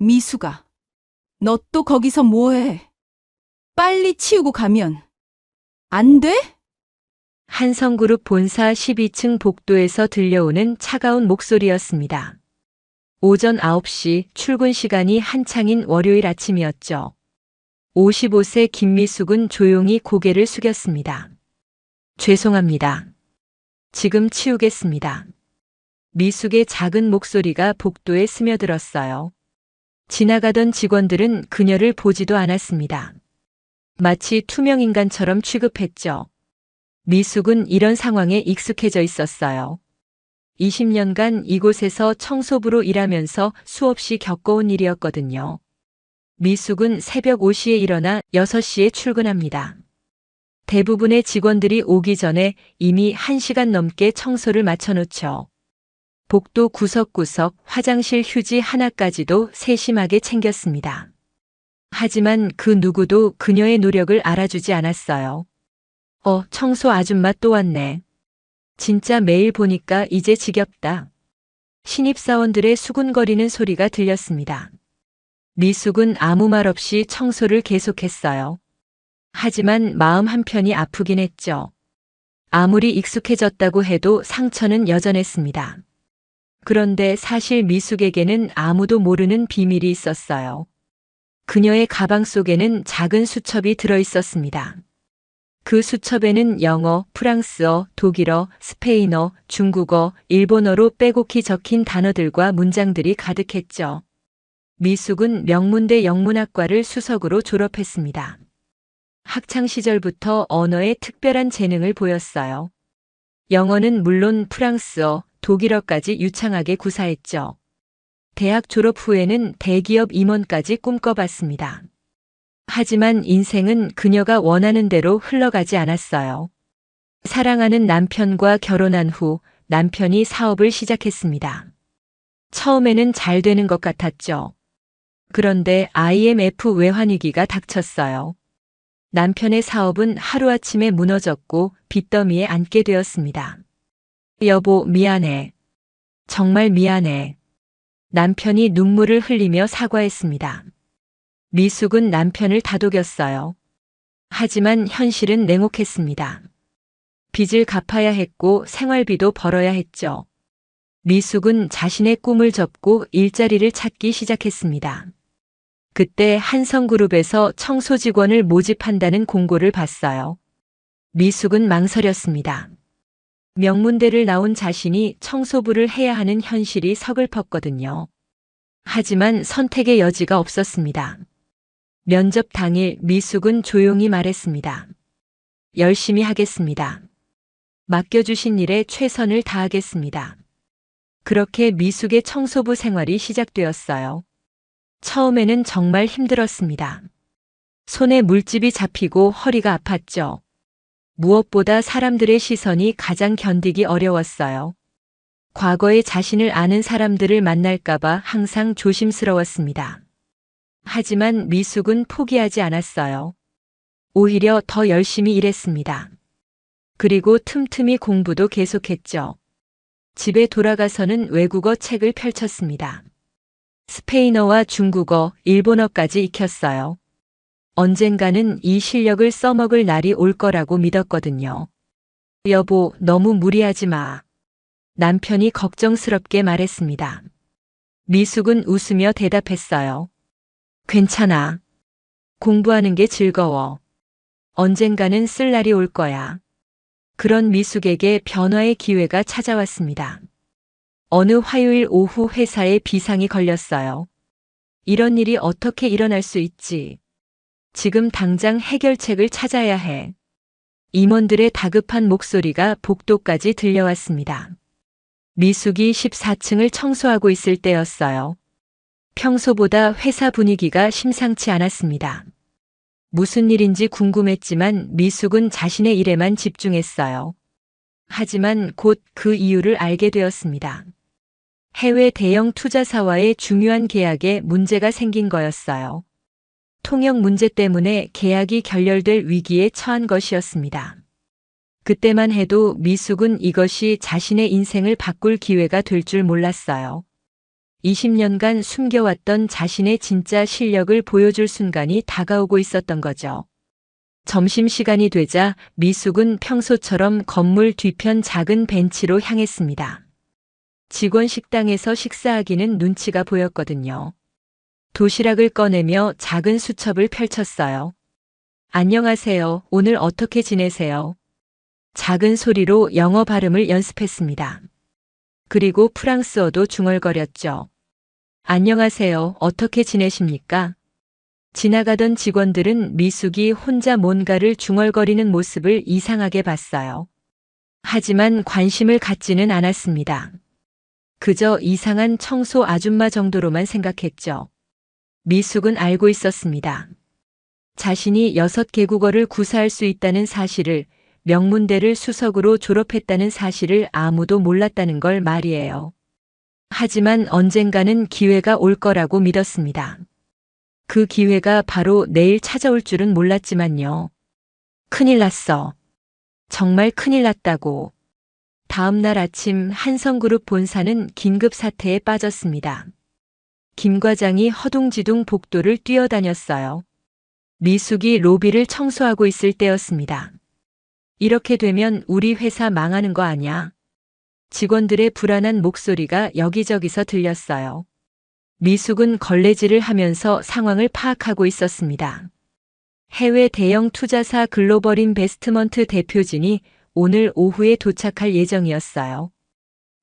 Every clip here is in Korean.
미숙아, 너 또 거기서 뭐해? 빨리 치우고 가면 안 돼? 한성그룹 본사 12층 복도에서 들려오는 차가운 목소리였습니다. 오전 9시 출근 시간이 한창인 월요일 아침이었죠. 55세 김미숙은 조용히 고개를 숙였습니다. 죄송합니다. 지금 치우겠습니다. 미숙의 작은 목소리가 복도에 스며들었어요. 지나가던 직원들은 그녀를 보지도 않았습니다. 마치 투명인간처럼 취급했죠. 미숙은 이런 상황에 익숙해져 있었어요. 20년간 이곳에서 청소부로 일하면서 수없이 겪어온 일이었거든요. 미숙은 새벽 5시에 일어나 6시에 출근합니다. 대부분의 직원들이 오기 전에 이미 1시간 넘게 청소를 마쳐놓죠. 복도 구석구석 화장실 휴지 하나까지도 세심하게 챙겼습니다. 하지만 그 누구도 그녀의 노력을 알아주지 않았어요. 청소 아줌마 또 왔네. 진짜 매일 보니까 이제 지겹다. 신입사원들의 수군거리는 소리가 들렸습니다. 미숙은 아무 말 없이 청소를 계속했어요. 하지만 마음 한편이 아프긴 했죠. 아무리 익숙해졌다고 해도 상처는 여전했습니다. 그런데 사실 미숙에게는 아무도 모르는 비밀이 있었어요. 그녀의 가방 속에는 작은 수첩이 들어 있었습니다. 그 수첩에는 영어, 프랑스어, 독일어, 스페인어, 중국어, 일본어로 빼곡히 적힌 단어들과 문장들이 가득했죠. 미숙은 명문대 영문학과를 수석으로 졸업했습니다. 학창 시절부터 언어에 특별한 재능을 보였어요. 영어는 물론 프랑스어, 독일어까지 유창하게 구사했죠. 대학 졸업 후에는 대기업 임원까지 꿈꿔봤습니다. 하지만 인생은 그녀가 원하는 대로 흘러가지 않았어요. 사랑하는 남편과 결혼한 후 남편이 사업을 시작했습니다. 처음에는 잘 되는 것 같았죠. 그런데 IMF 외환위기가 닥쳤어요. 남편의 사업은 하루아침에 무너졌고 빚더미에 앉게 되었습니다. 여보, 미안해. 정말 미안해. 남편이 눈물을 흘리며 사과했습니다. 미숙은 남편을 다독였어요. 하지만 현실은 냉혹했습니다. 빚을 갚아야 했고 생활비도 벌어야 했죠. 미숙은 자신의 꿈을 접고 일자리를 찾기 시작했습니다. 그때 한성그룹에서 청소 직원을 모집한다는 공고를 봤어요. 미숙은 망설였습니다. 명문대를 나온 자신이 청소부를 해야 하는 현실이 서글펐거든요. 하지만 선택의 여지가 없었습니다. 면접 당일 미숙은 조용히 말했습니다. 열심히 하겠습니다. 맡겨주신 일에 최선을 다하겠습니다. 그렇게 미숙의 청소부 생활이 시작되었어요. 처음에는 정말 힘들었습니다. 손에 물집이 잡히고 허리가 아팠죠. 무엇보다 사람들의 시선이 가장 견디기 어려웠어요. 과거에 자신을 아는 사람들을 만날까봐 항상 조심스러웠습니다. 하지만 미숙은 포기하지 않았어요. 오히려 더 열심히 일했습니다. 그리고 틈틈이 공부도 계속했죠. 집에 돌아가서는 외국어 책을 펼쳤습니다. 스페인어와 중국어, 일본어까지 익혔어요. 언젠가는 이 실력을 써먹을 날이 올 거라고 믿었거든요. 여보, 너무 무리하지 마. 남편이 걱정스럽게 말했습니다. 미숙은 웃으며 대답했어요. 괜찮아. 공부하는 게 즐거워. 언젠가는 쓸 날이 올 거야. 그런 미숙에게 변화의 기회가 찾아왔습니다. 어느 화요일 오후 회사에 비상이 걸렸어요. 이런 일이 어떻게 일어날 수 있지? 지금 당장 해결책을 찾아야 해. 임원들의 다급한 목소리가 복도까지 들려왔습니다. 미숙이 14층을 청소하고 있을 때였어요. 평소보다 회사 분위기가 심상치 않았습니다. 무슨 일인지 궁금했지만 미숙은 자신의 일에만 집중했어요. 하지만 곧 그 이유를 알게 되었습니다. 해외 대형 투자사와의 중요한 계약에 문제가 생긴 거였어요. 통역 문제 때문에 계약이 결렬될 위기에 처한 것이었습니다. 그때만 해도 미숙은 이것이 자신의 인생을 바꿀 기회가 될 줄 몰랐어요. 20년간 숨겨왔던 자신의 진짜 실력을 보여줄 순간이 다가오고 있었던 거죠. 점심시간이 되자 미숙은 평소처럼 건물 뒤편 작은 벤치로 향했습니다. 직원 식당에서 식사하기는 눈치가 보였거든요. 도시락을 꺼내며 작은 수첩을 펼쳤어요. 안녕하세요. 오늘 어떻게 지내세요? 작은 소리로 영어 발음을 연습했습니다. 그리고 프랑스어도 중얼거렸죠. 안녕하세요. 어떻게 지내십니까? 지나가던 직원들은 미숙이 혼자 뭔가를 중얼거리는 모습을 이상하게 봤어요. 하지만 관심을 갖지는 않았습니다. 그저 이상한 청소 아줌마 정도로만 생각했죠. 미숙은 알고 있었습니다. 자신이 6개 국어를 구사할 수 있다는 사실을, 명문대를 수석으로 졸업했다는 사실을 아무도 몰랐다는 걸 말이에요. 하지만 언젠가는 기회가 올 거라고 믿었습니다. 그 기회가 바로 내일 찾아올 줄은 몰랐지만요. 큰일 났어. 정말 큰일 났다고. 다음 날 아침 한성그룹 본사는 긴급 사태에 빠졌습니다. 김 과장이 허둥지둥 복도를 뛰어다녔어요. 미숙이 로비를 청소하고 있을 때였습니다. 이렇게 되면 우리 회사 망하는 거 아냐? 직원들의 불안한 목소리가 여기저기서 들렸어요. 미숙은 걸레질을 하면서 상황을 파악하고 있었습니다. 해외 대형 투자사 글로벌 인베스트먼트 대표진이 오늘 오후에 도착할 예정이었어요.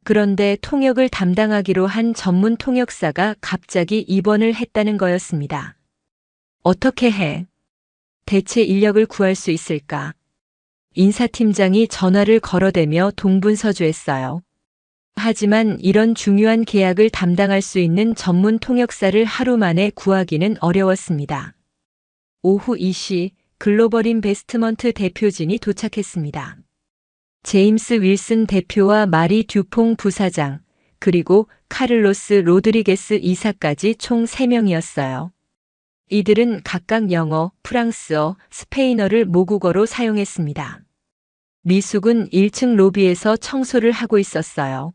그런데 통역을 담당하기로 한 전문 통역사가 갑자기 입원을 했다는 거였습니다. 어떻게 해? 대체 인력을 구할 수 있을까? 인사팀장이 전화를 걸어대며 동분서주했어요. 하지만 이런 중요한 계약을 담당할 수 있는 전문 통역사를 하루 만에 구하기는 어려웠습니다. 오후 2시 글로벌 인베스트먼트 대표진이 도착했습니다. 제임스 윌슨 대표와 마리 듀퐁 부사장, 그리고 카를로스 로드리게스 이사까지 총 3명이었어요. 이들은 각각 영어, 프랑스어, 스페인어를 모국어로 사용했습니다. 미숙은 1층 로비에서 청소를 하고 있었어요.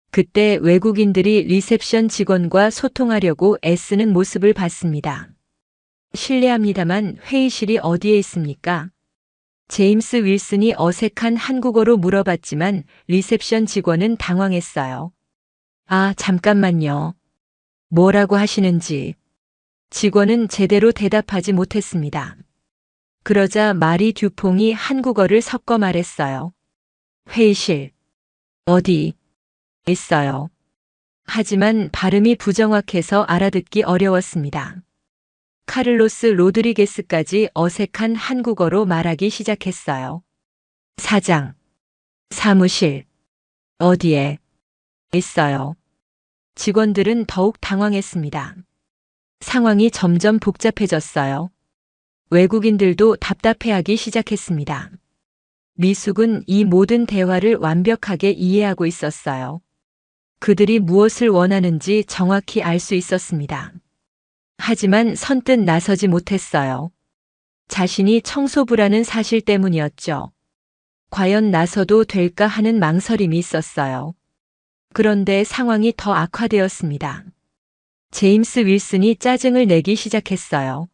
그때 외국인들이 리셉션 직원과 소통하려고 애쓰는 모습을 봤습니다. 실례합니다만 회의실이 어디에 있습니까? 제임스 윌슨이 어색한 한국어로 물어봤지만 리셉션 직원은 당황했어요. 아, 잠깐만요. 뭐라고 하시는지. 직원은 제대로 대답하지 못했습니다. 그러자 마리 듀퐁이 한국어를 섞어 말했어요. 회의실. 어디? 있어요. 하지만 발음이 부정확해서 알아듣기 어려웠습니다. 카를로스 로드리게스까지 어색한 한국어로 말하기 시작했어요. 사장. 사무실. 어디에? 있어요. 직원들은 더욱 당황했습니다. 상황이 점점 복잡해졌어요. 외국인들도 답답해하기 시작했습니다. 미숙은 이 모든 대화를 완벽하게 이해하고 있었어요. 그들이 무엇을 원하는지 정확히 알 수 있었습니다. 하지만 선뜻 나서지 못했어요. 자신이 청소부라는 사실 때문이었죠. 과연 나서도 될까 하는 망설임이 있었어요. 그런데 상황이 더 악화되었습니다. 제임스 윌슨이 짜증을 내기 시작했어요.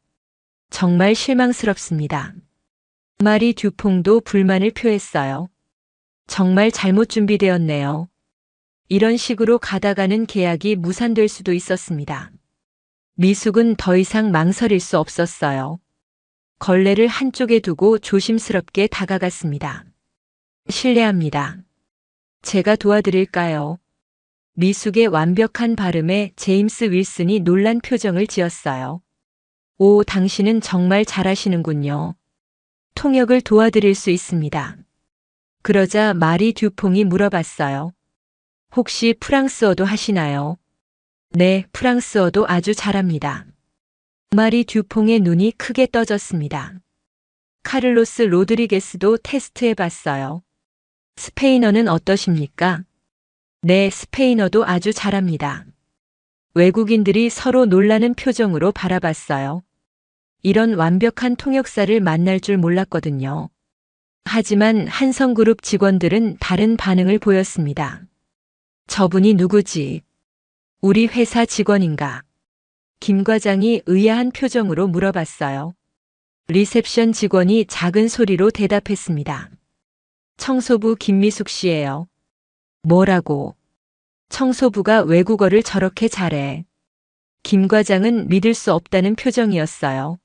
정말 실망스럽습니다. 마리 듀퐁도 불만을 표했어요. 정말 잘못 준비되었네요. 이런 식으로 가다가는 계약이 무산될 수도 있었습니다. 미숙은 더 이상 망설일 수 없었어요. 걸레를 한쪽에 두고 조심스럽게 다가갔습니다. 실례합니다. 제가 도와드릴까요? 미숙의 완벽한 발음에 제임스 윌슨이 놀란 표정을 지었어요. 오, 당신은 정말 잘하시는군요. 통역을 도와드릴 수 있습니다. 그러자 마리 듀퐁이 물어봤어요. 혹시 프랑스어도 하시나요? 네, 프랑스어도 아주 잘합니다. 마리 듀퐁의 눈이 크게 떠졌습니다. 카를로스 로드리게스도 테스트해봤어요. 스페인어는 어떠십니까? 네, 스페인어도 아주 잘합니다. 외국인들이 서로 놀라는 표정으로 바라봤어요. 이런 완벽한 통역사를 만날 줄 몰랐거든요. 하지만 한성그룹 직원들은 다른 반응을 보였습니다. 저분이 누구지? 우리 회사 직원인가? 김 과장이 의아한 표정으로 물어봤어요. 리셉션 직원이 작은 소리로 대답했습니다. 청소부 김미숙 씨예요. 뭐라고? 청소부가 외국어를 저렇게 잘해. 김 과장은 믿을 수 없다는 표정이었어요.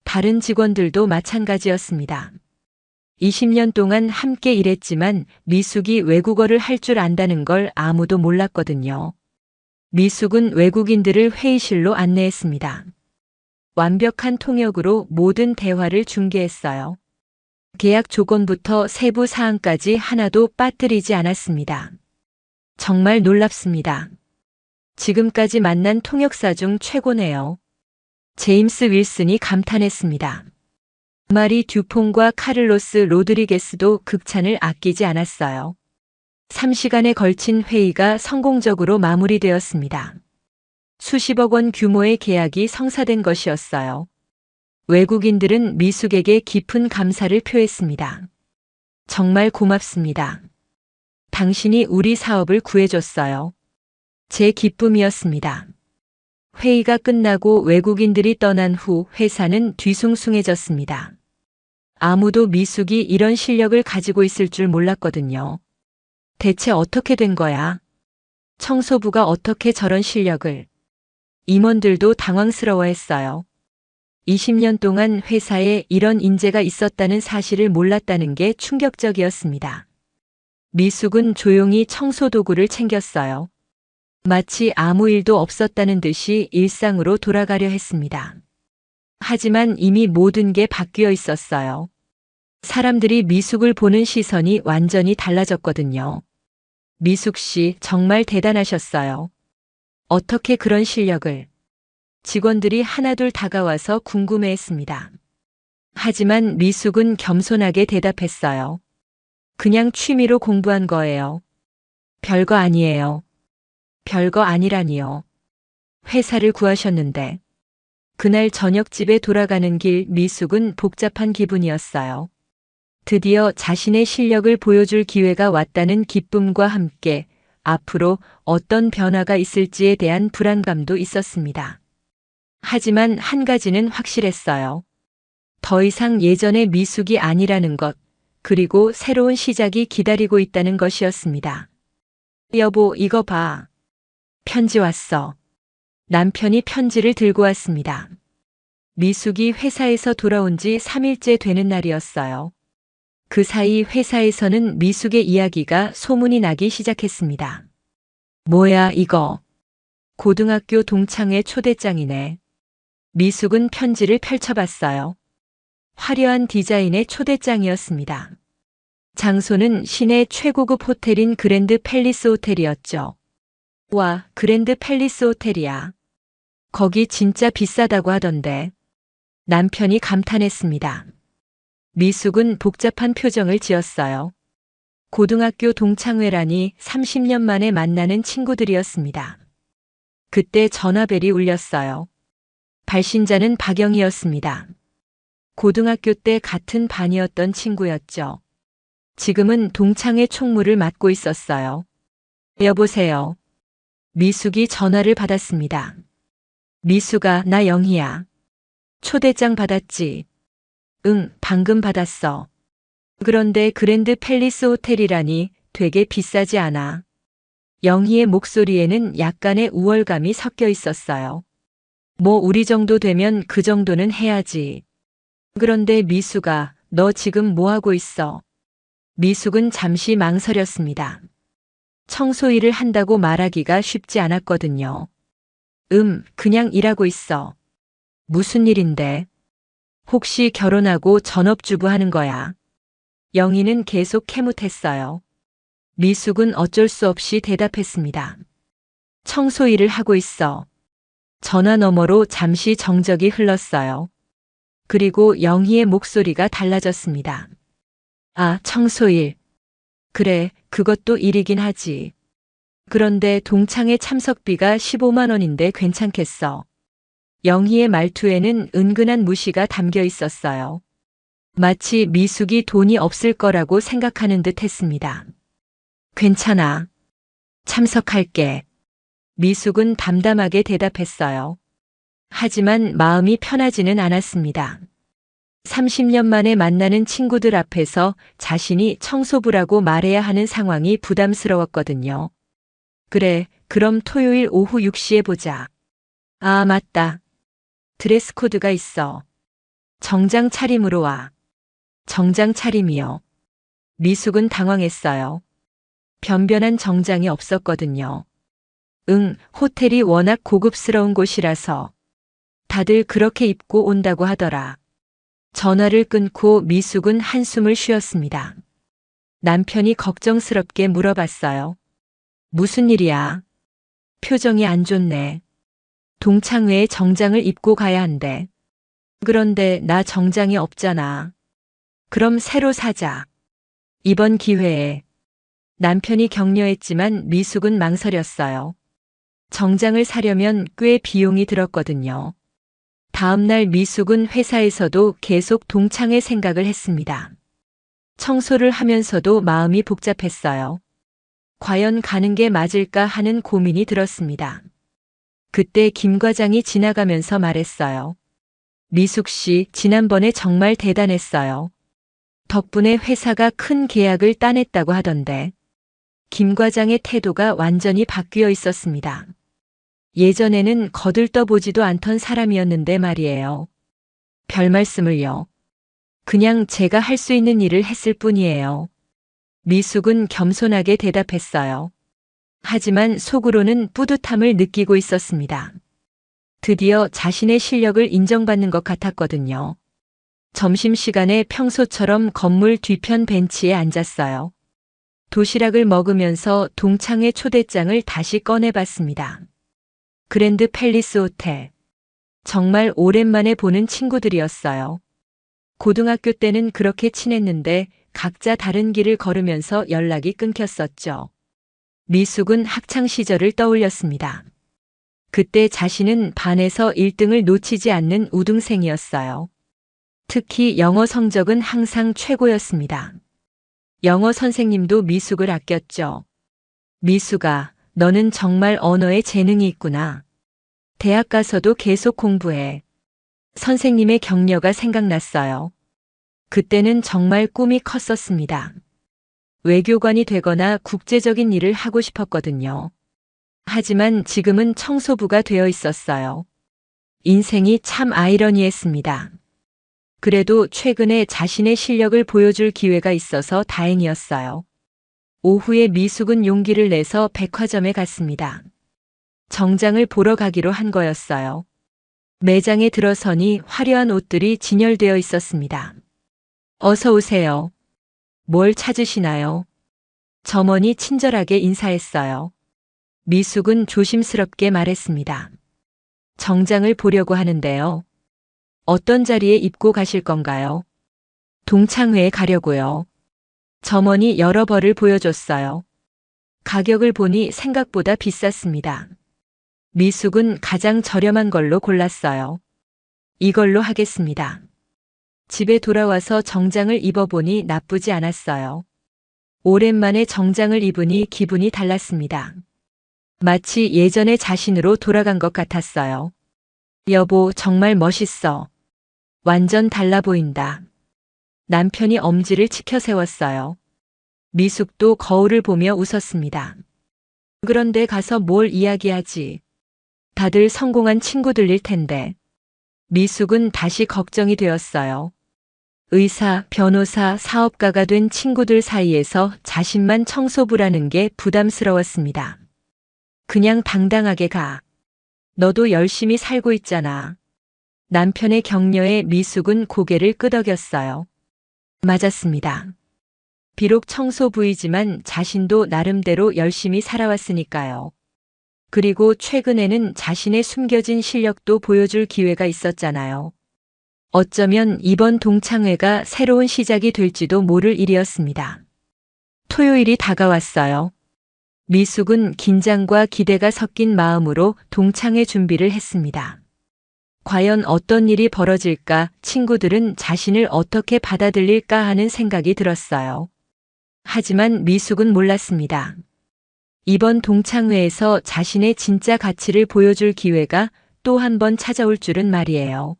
다른 직원들도 마찬가지였습니다. 20년 동안 함께 일했지만 미숙이 외국어를 할 줄 안다는 걸 아무도 몰랐거든요. 미숙은 외국인들을 회의실로 안내했습니다. 완벽한 통역으로 모든 대화를 중개했어요. 계약 조건부터 세부 사항까지 하나도 빠뜨리지 않았습니다. 정말 놀랍습니다. 지금까지 만난 통역사 중 최고네요. 제임스 윌슨이 감탄했습니다. 마리 듀퐁과 카를로스 로드리게스도 극찬을 아끼지 않았어요. 3시간에 걸친 회의가 성공적으로 마무리되었습니다. 수십억 원 규모의 계약이 성사된 것이었어요. 외국인들은 미숙에게 깊은 감사를 표했습니다. 정말 고맙습니다. 당신이 우리 사업을 구해줬어요. 제 기쁨이었습니다. 회의가 끝나고 외국인들이 떠난 후 회사는 뒤숭숭해졌습니다. 아무도 미숙이 이런 실력을 가지고 있을 줄 몰랐거든요. 대체 어떻게 된 거야? 청소부가 어떻게 저런 실력을? 임원들도 당황스러워했어요. 20년 동안 회사에 이런 인재가 있었다는 사실을 몰랐다는 게 충격적이었습니다. 미숙은 조용히 청소 도구를 챙겼어요. 마치 아무 일도 없었다는 듯이 일상으로 돌아가려 했습니다. 하지만 이미 모든 게 바뀌어 있었어요. 사람들이 미숙을 보는 시선이 완전히 달라졌거든요. 미숙 씨 정말 대단하셨어요. 어떻게 그런 실력을? 직원들이 하나둘 다가와서 궁금해했습니다. 하지만 미숙은 겸손하게 대답했어요. 그냥 취미로 공부한 거예요. 별거 아니에요. 별거 아니라니요. 회사를 구하셨는데. 그날 저녁 집에 돌아가는 길 미숙은 복잡한 기분이었어요. 드디어 자신의 실력을 보여줄 기회가 왔다는 기쁨과 함께 앞으로 어떤 변화가 있을지에 대한 불안감도 있었습니다. 하지만 한 가지는 확실했어요. 더 이상 예전의 미숙이 아니라는 것, 그리고 새로운 시작이 기다리고 있다는 것이었습니다. 여보, 이거 봐. 편지 왔어. 남편이 편지를 들고 왔습니다. 미숙이 회사에서 돌아온 지 3일째 되는 날이었어요. 그 사이 회사에서는 미숙의 이야기가 소문이 나기 시작했습니다. 뭐야, 이거. 고등학교 동창회 초대장이네. 미숙은 편지를 펼쳐봤어요. 화려한 디자인의 초대장이었습니다. 장소는 시내 최고급 호텔인 그랜드 팰리스 호텔이었죠. 와, 그랜드 팰리스 호텔이야. 거기 진짜 비싸다고 하던데. 남편이 감탄했습니다. 미숙은 복잡한 표정을 지었어요. 고등학교 동창회라니 30년 만에 만나는 친구들이었습니다. 그때 전화벨이 울렸어요. 발신자는 박영희였습니다. 고등학교 때 같은 반이었던 친구였죠. 지금은 동창회 총무를 맡고 있었어요. 여보세요. 미숙이 전화를 받았습니다. 미숙아, 나 영희야. 초대장 받았지? 응, 방금 받았어. 그런데 그랜드 팰리스 호텔이라니 되게 비싸지 않아? 영희의 목소리에는 약간의 우월감이 섞여 있었어요. 뭐 우리 정도 되면 그 정도는 해야지. 그런데 미숙아, 너 지금 뭐 하고 있어? 미숙은 잠시 망설였습니다. 청소 일을 한다고 말하기가 쉽지 않았거든요. 그냥 일하고 있어. 무슨 일인데? 혹시 결혼하고 전업주부 하는 거야? 영희는 계속 캐묻했어요. 미숙은 어쩔 수 없이 대답했습니다. 청소 일을 하고 있어. 전화 너머로 잠시 정적이 흘렀어요. 그리고 영희의 목소리가 달라졌습니다. 아, 청소일. 그래, 그것도 일이긴 하지. 그런데 동창회 참석비가 15만 원인데 괜찮겠어? 영희의 말투에는 은근한 무시가 담겨 있었어요. 마치 미숙이 돈이 없을 거라고 생각하는 듯 했습니다. 괜찮아. 참석할게. 미숙은 담담하게 대답했어요. 하지만 마음이 편하지는 않았습니다. 30년 만에 만나는 친구들 앞에서 자신이 청소부라고 말해야 하는 상황이 부담스러웠거든요. 그래, 그럼 토요일 오후 6시에 보자. 아, 맞다. 드레스 코드가 있어. 정장 차림으로 와. 정장 차림이요. 미숙은 당황했어요. 변변한 정장이 없었거든요. 응, 호텔이 워낙 고급스러운 곳이라서 다들 그렇게 입고 온다고 하더라. 전화를 끊고 미숙은 한숨을 쉬었습니다. 남편이 걱정스럽게 물어봤어요. 무슨 일이야? 표정이 안 좋네. 동창회에 정장을 입고 가야 한대. 그런데 나 정장이 없잖아. 그럼 새로 사자. 이번 기회에. 남편이 격려했지만 미숙은 망설였어요. 정장을 사려면 꽤 비용이 들었거든요. 다음날 미숙은 회사에서도 계속 동창회 생각을 했습니다. 청소를 하면서도 마음이 복잡했어요. 과연 가는 게 맞을까 하는 고민이 들었습니다. 그때 김 과장이 지나가면서 말했어요. 미숙 씨, 지난번에 정말 대단했어요. 덕분에 회사가 큰 계약을 따냈다고 하던데. 김 과장의 태도가 완전히 바뀌어 있었습니다. 예전에는 거들떠보지도 않던 사람이었는데 말이에요. 별 말씀을요. 그냥 제가 할 수 있는 일을 했을 뿐이에요. 미숙은 겸손하게 대답했어요. 하지만 속으로는 뿌듯함을 느끼고 있었습니다. 드디어 자신의 실력을 인정받는 것 같았거든요. 점심시간에 평소처럼 건물 뒤편 벤치에 앉았어요. 도시락을 먹으면서 동창회 초대장을 다시 꺼내봤습니다. 그랜드 팰리스 호텔. 정말 오랜만에 보는 친구들이었어요. 고등학교 때는 그렇게 친했는데 각자 다른 길을 걸으면서 연락이 끊겼었죠. 미숙은 학창 시절을 떠올렸습니다. 그때 자신은 반에서 1등을 놓치지 않는 우등생이었어요. 특히 영어 성적은 항상 최고였습니다. 영어 선생님도 미숙을 아꼈죠. 미숙아, 너는 정말 언어에 재능이 있구나. 대학 가서도 계속 공부해. 선생님의 격려가 생각났어요. 그때는 정말 꿈이 컸었습니다. 외교관이 되거나 국제적인 일을 하고 싶었거든요. 하지만 지금은 청소부가 되어 있었어요. 인생이 참 아이러니했습니다. 그래도 최근에 자신의 실력을 보여줄 기회가 있어서 다행이었어요. 오후에 미숙은 용기를 내서 백화점에 갔습니다. 정장을 보러 가기로 한 거였어요. 매장에 들어서니 화려한 옷들이 진열되어 있었습니다. 어서 오세요. 뭘 찾으시나요? 점원이 친절하게 인사했어요. 미숙은 조심스럽게 말했습니다. 정장을 보려고 하는데요. 어떤 자리에 입고 가실 건가요? 동창회에 가려고요. 점원이 여러 벌을 보여줬어요. 가격을 보니 생각보다 비쌌습니다. 미숙은 가장 저렴한 걸로 골랐어요. 이걸로 하겠습니다. 집에 돌아와서 정장을 입어보니 나쁘지 않았어요. 오랜만에 정장을 입으니 기분이 달랐습니다. 마치 예전의 자신으로 돌아간 것 같았어요. 여보, 정말 멋있어. 완전 달라 보인다. 남편이 엄지를 치켜 세웠어요. 미숙도 거울을 보며 웃었습니다. 그런데 가서 뭘 이야기하지? 다들 성공한 친구들일 텐데. 미숙은 다시 걱정이 되었어요. 의사, 변호사, 사업가가 된 친구들 사이에서 자신만 청소부라는 게 부담스러웠습니다. 그냥 당당하게 가. 너도 열심히 살고 있잖아. 남편의 격려에 미숙은 고개를 끄덕였어요. 맞았습니다. 비록 청소부이지만 자신도 나름대로 열심히 살아왔으니까요. 그리고 최근에는 자신의 숨겨진 실력도 보여줄 기회가 있었잖아요. 어쩌면 이번 동창회가 새로운 시작이 될지도 모를 일이었습니다. 토요일이 다가왔어요. 미숙은 긴장과 기대가 섞인 마음으로 동창회 준비를 했습니다. 과연 어떤 일이 벌어질까, 친구들은 자신을 어떻게 받아들일까 하는 생각이 들었어요. 하지만 미숙은 몰랐습니다. 이번 동창회에서 자신의 진짜 가치를 보여줄 기회가 또 한 번 찾아올 줄은 말이에요.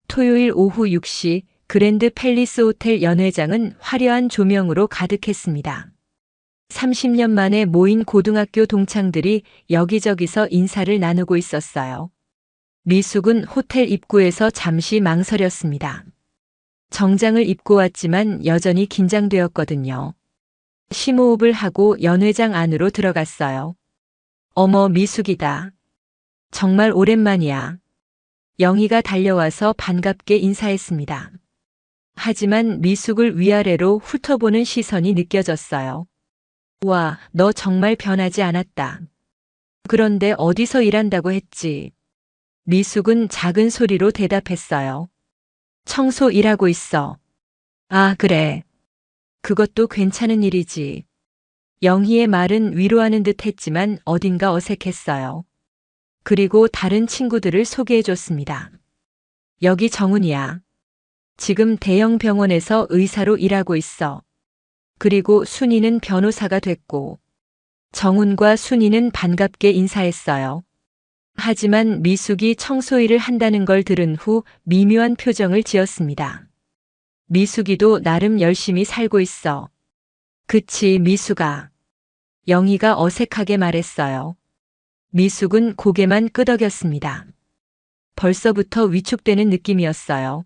토요일 오후 6시 그랜드 팰리스 호텔 연회장은 화려한 조명으로 가득했습니다. 30년 만에 모인 고등학교 동창들이 여기저기서 인사를 나누고 있었어요. 미숙은 호텔 입구에서 잠시 망설였습니다. 정장을 입고 왔지만 여전히 긴장되었거든요. 심호흡을 하고 연회장 안으로 들어갔어요. 어머, 미숙이다. 정말 오랜만이야. 영희가 달려와서 반갑게 인사했습니다. 하지만 미숙을 위아래로 훑어보는 시선이 느껴졌어요. 와, 너 정말 변하지 않았다. 그런데 어디서 일한다고 했지? 미숙은 작은 소리로 대답했어요. 청소 일하고 있어. 아, 그래. 그것도 괜찮은 일이지. 영희의 말은 위로하는 듯 했지만 어딘가 어색했어요. 그리고 다른 친구들을 소개해줬습니다. 여기 정훈이야. 지금 대형 병원에서 의사로 일하고 있어. 그리고 순이는 변호사가 됐고. 정훈과 순이는 반갑게 인사했어요. 하지만 미숙이 청소일을 한다는 걸 들은 후 미묘한 표정을 지었습니다. 미숙이도 나름 열심히 살고 있어. 그치, 미숙아. 영희가 어색하게 말했어요. 미숙은 고개만 끄덕였습니다. 벌써부터 위축되는 느낌이었어요.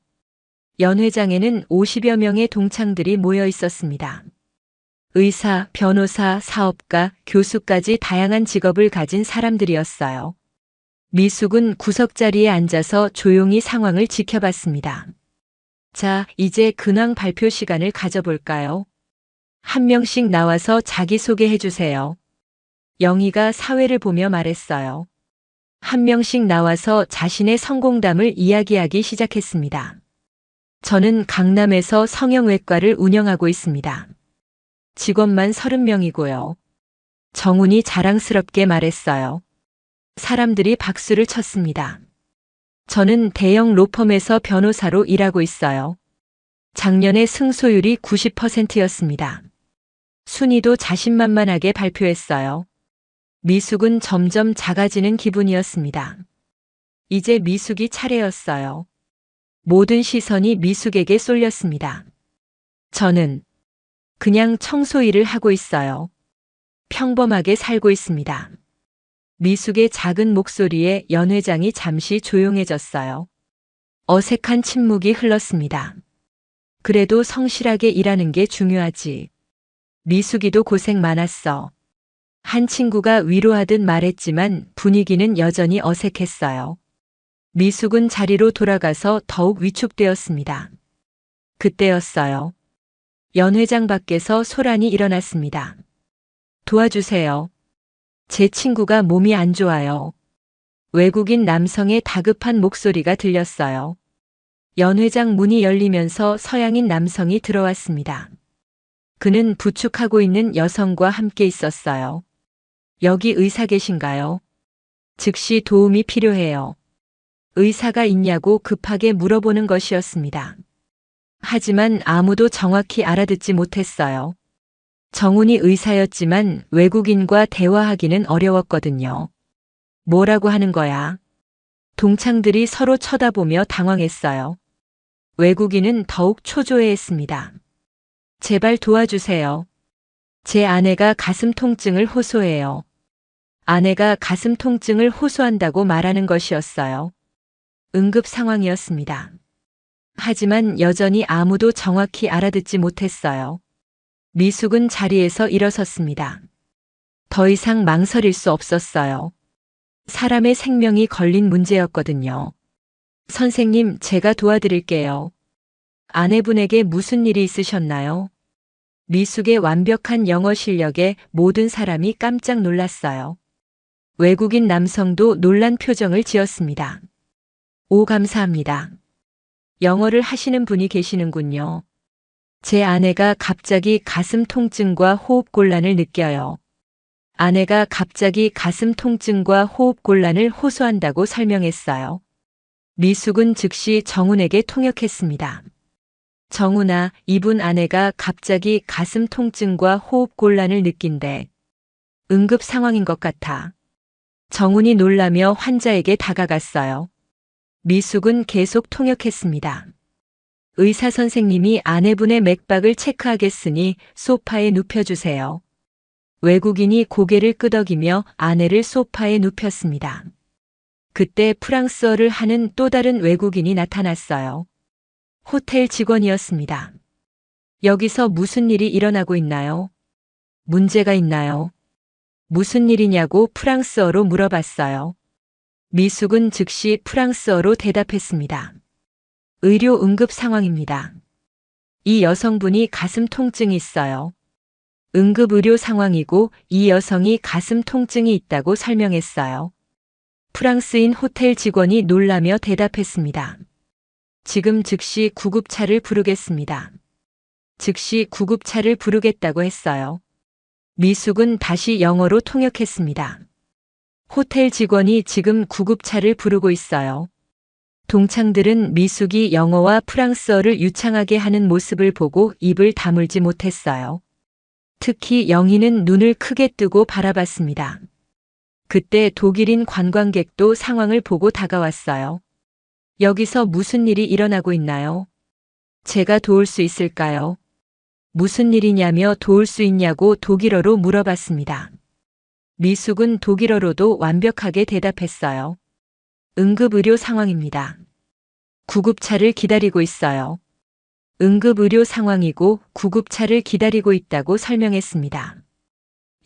연회장에는 50여 명의 동창들이 모여 있었습니다. 의사, 변호사, 사업가, 교수까지 다양한 직업을 가진 사람들이었어요. 미숙은 구석자리에 앉아서 조용히 상황을 지켜봤습니다. 자, 이제 근황 발표 시간을 가져볼까요? 한 명씩 나와서 자기소개해 주세요. 영희가 사회를 보며 말했어요. 한 명씩 나와서 자신의 성공담을 이야기하기 시작했습니다. 저는 강남에서 성형외과를 운영하고 있습니다. 직원만 30명이고요. 정훈이 자랑스럽게 말했어요. 사람들이 박수를 쳤습니다. 저는 대형 로펌에서 변호사로 일하고 있어요. 작년에 승소율이 90%였습니다. 순이도 자신만만하게 발표했어요. 미숙은 점점 작아지는 기분이었습니다. 이제 미숙이 차례였어요. 모든 시선이 미숙에게 쏠렸습니다. 저는 그냥 청소 일을 하고 있어요. 평범하게 살고 있습니다. 미숙의 작은 목소리에 연회장이 잠시 조용해졌어요. 어색한 침묵이 흘렀습니다. 그래도 성실하게 일하는 게 중요하지. 미숙이도 고생 많았어. 한 친구가 위로하듯 말했지만 분위기는 여전히 어색했어요. 미숙은 자리로 돌아가서 더욱 위축되었습니다. 그때였어요. 연회장 밖에서 소란이 일어났습니다. 도와주세요. 제 친구가 몸이 안 좋아요. 외국인 남성의 다급한 목소리가 들렸어요. 연회장 문이 열리면서 서양인 남성이 들어왔습니다. 그는 부축하고 있는 여성과 함께 있었어요. 여기 의사 계신가요? 즉시 도움이 필요해요. 의사가 있냐고 급하게 물어보는 것이었습니다. 하지만 아무도 정확히 알아듣지 못했어요. 정훈이 의사였지만 외국인과 대화하기는 어려웠거든요. 뭐라고 하는 거야? 동창들이 서로 쳐다보며 당황했어요. 외국인은 더욱 초조해했습니다. 제발 도와주세요. 제 아내가 가슴 통증을 호소해요. 아내가 가슴 통증을 호소한다고 말하는 것이었어요. 응급 상황이었습니다. 하지만 여전히 아무도 정확히 알아듣지 못했어요. 미숙은 자리에서 일어섰습니다. 더 이상 망설일 수 없었어요. 사람의 생명이 걸린 문제였거든요. 선생님, 제가 도와드릴게요. 아내분에게 무슨 일이 있으셨나요? 미숙의 완벽한 영어 실력에 모든 사람이 깜짝 놀랐어요. 외국인 남성도 놀란 표정을 지었습니다. 오, 감사합니다. 영어를 하시는 분이 계시는군요. 제 아내가 갑자기 가슴 통증과 호흡 곤란을 느껴요. 아내가 갑자기 가슴 통증과 호흡 곤란을 호소한다고 설명했어요. 미숙은 즉시 정훈에게 통역했습니다. 정훈아, 이분 아내가 갑자기 가슴 통증과 호흡 곤란을 느낀대. 응급 상황인 것 같아. 정훈이 놀라며 환자에게 다가갔어요. 미숙은 계속 통역했습니다. 의사 선생님이 아내분의 맥박을 체크하겠으니 소파에 눕혀주세요. 외국인이 고개를 끄덕이며 아내를 소파에 눕혔습니다. 그때 프랑스어를 하는 또 다른 외국인이 나타났어요. 호텔 직원이었습니다. 여기서 무슨 일이 일어나고 있나요? 문제가 있나요? 무슨 일이냐고 프랑스어로 물어봤어요. 미숙은 즉시 프랑스어로 대답했습니다. 의료 응급 상황입니다. 이 여성분이 가슴 통증이 있어요. 응급 의료 상황이고 이 여성이 가슴 통증이 있다고 설명했어요. 프랑스인 호텔 직원이 놀라며 대답했습니다. 지금 즉시 구급차를 부르겠습니다. 즉시 구급차를 부르겠다고 했어요. 미숙은 다시 영어로 통역했습니다. 호텔 직원이 지금 구급차를 부르고 있어요. 동창들은 미숙이 영어와 프랑스어를 유창하게 하는 모습을 보고 입을 다물지 못했어요. 특히 영희는 눈을 크게 뜨고 바라봤습니다. 그때 독일인 관광객도 상황을 보고 다가왔어요. 여기서 무슨 일이 일어나고 있나요? 제가 도울 수 있을까요? 무슨 일이냐며 도울 수 있냐고 독일어로 물어봤습니다. 미숙은 독일어로도 완벽하게 대답했어요. 응급의료 상황입니다. 구급차를 기다리고 있어요. 응급의료 상황이고 구급차를 기다리고 있다고 설명했습니다.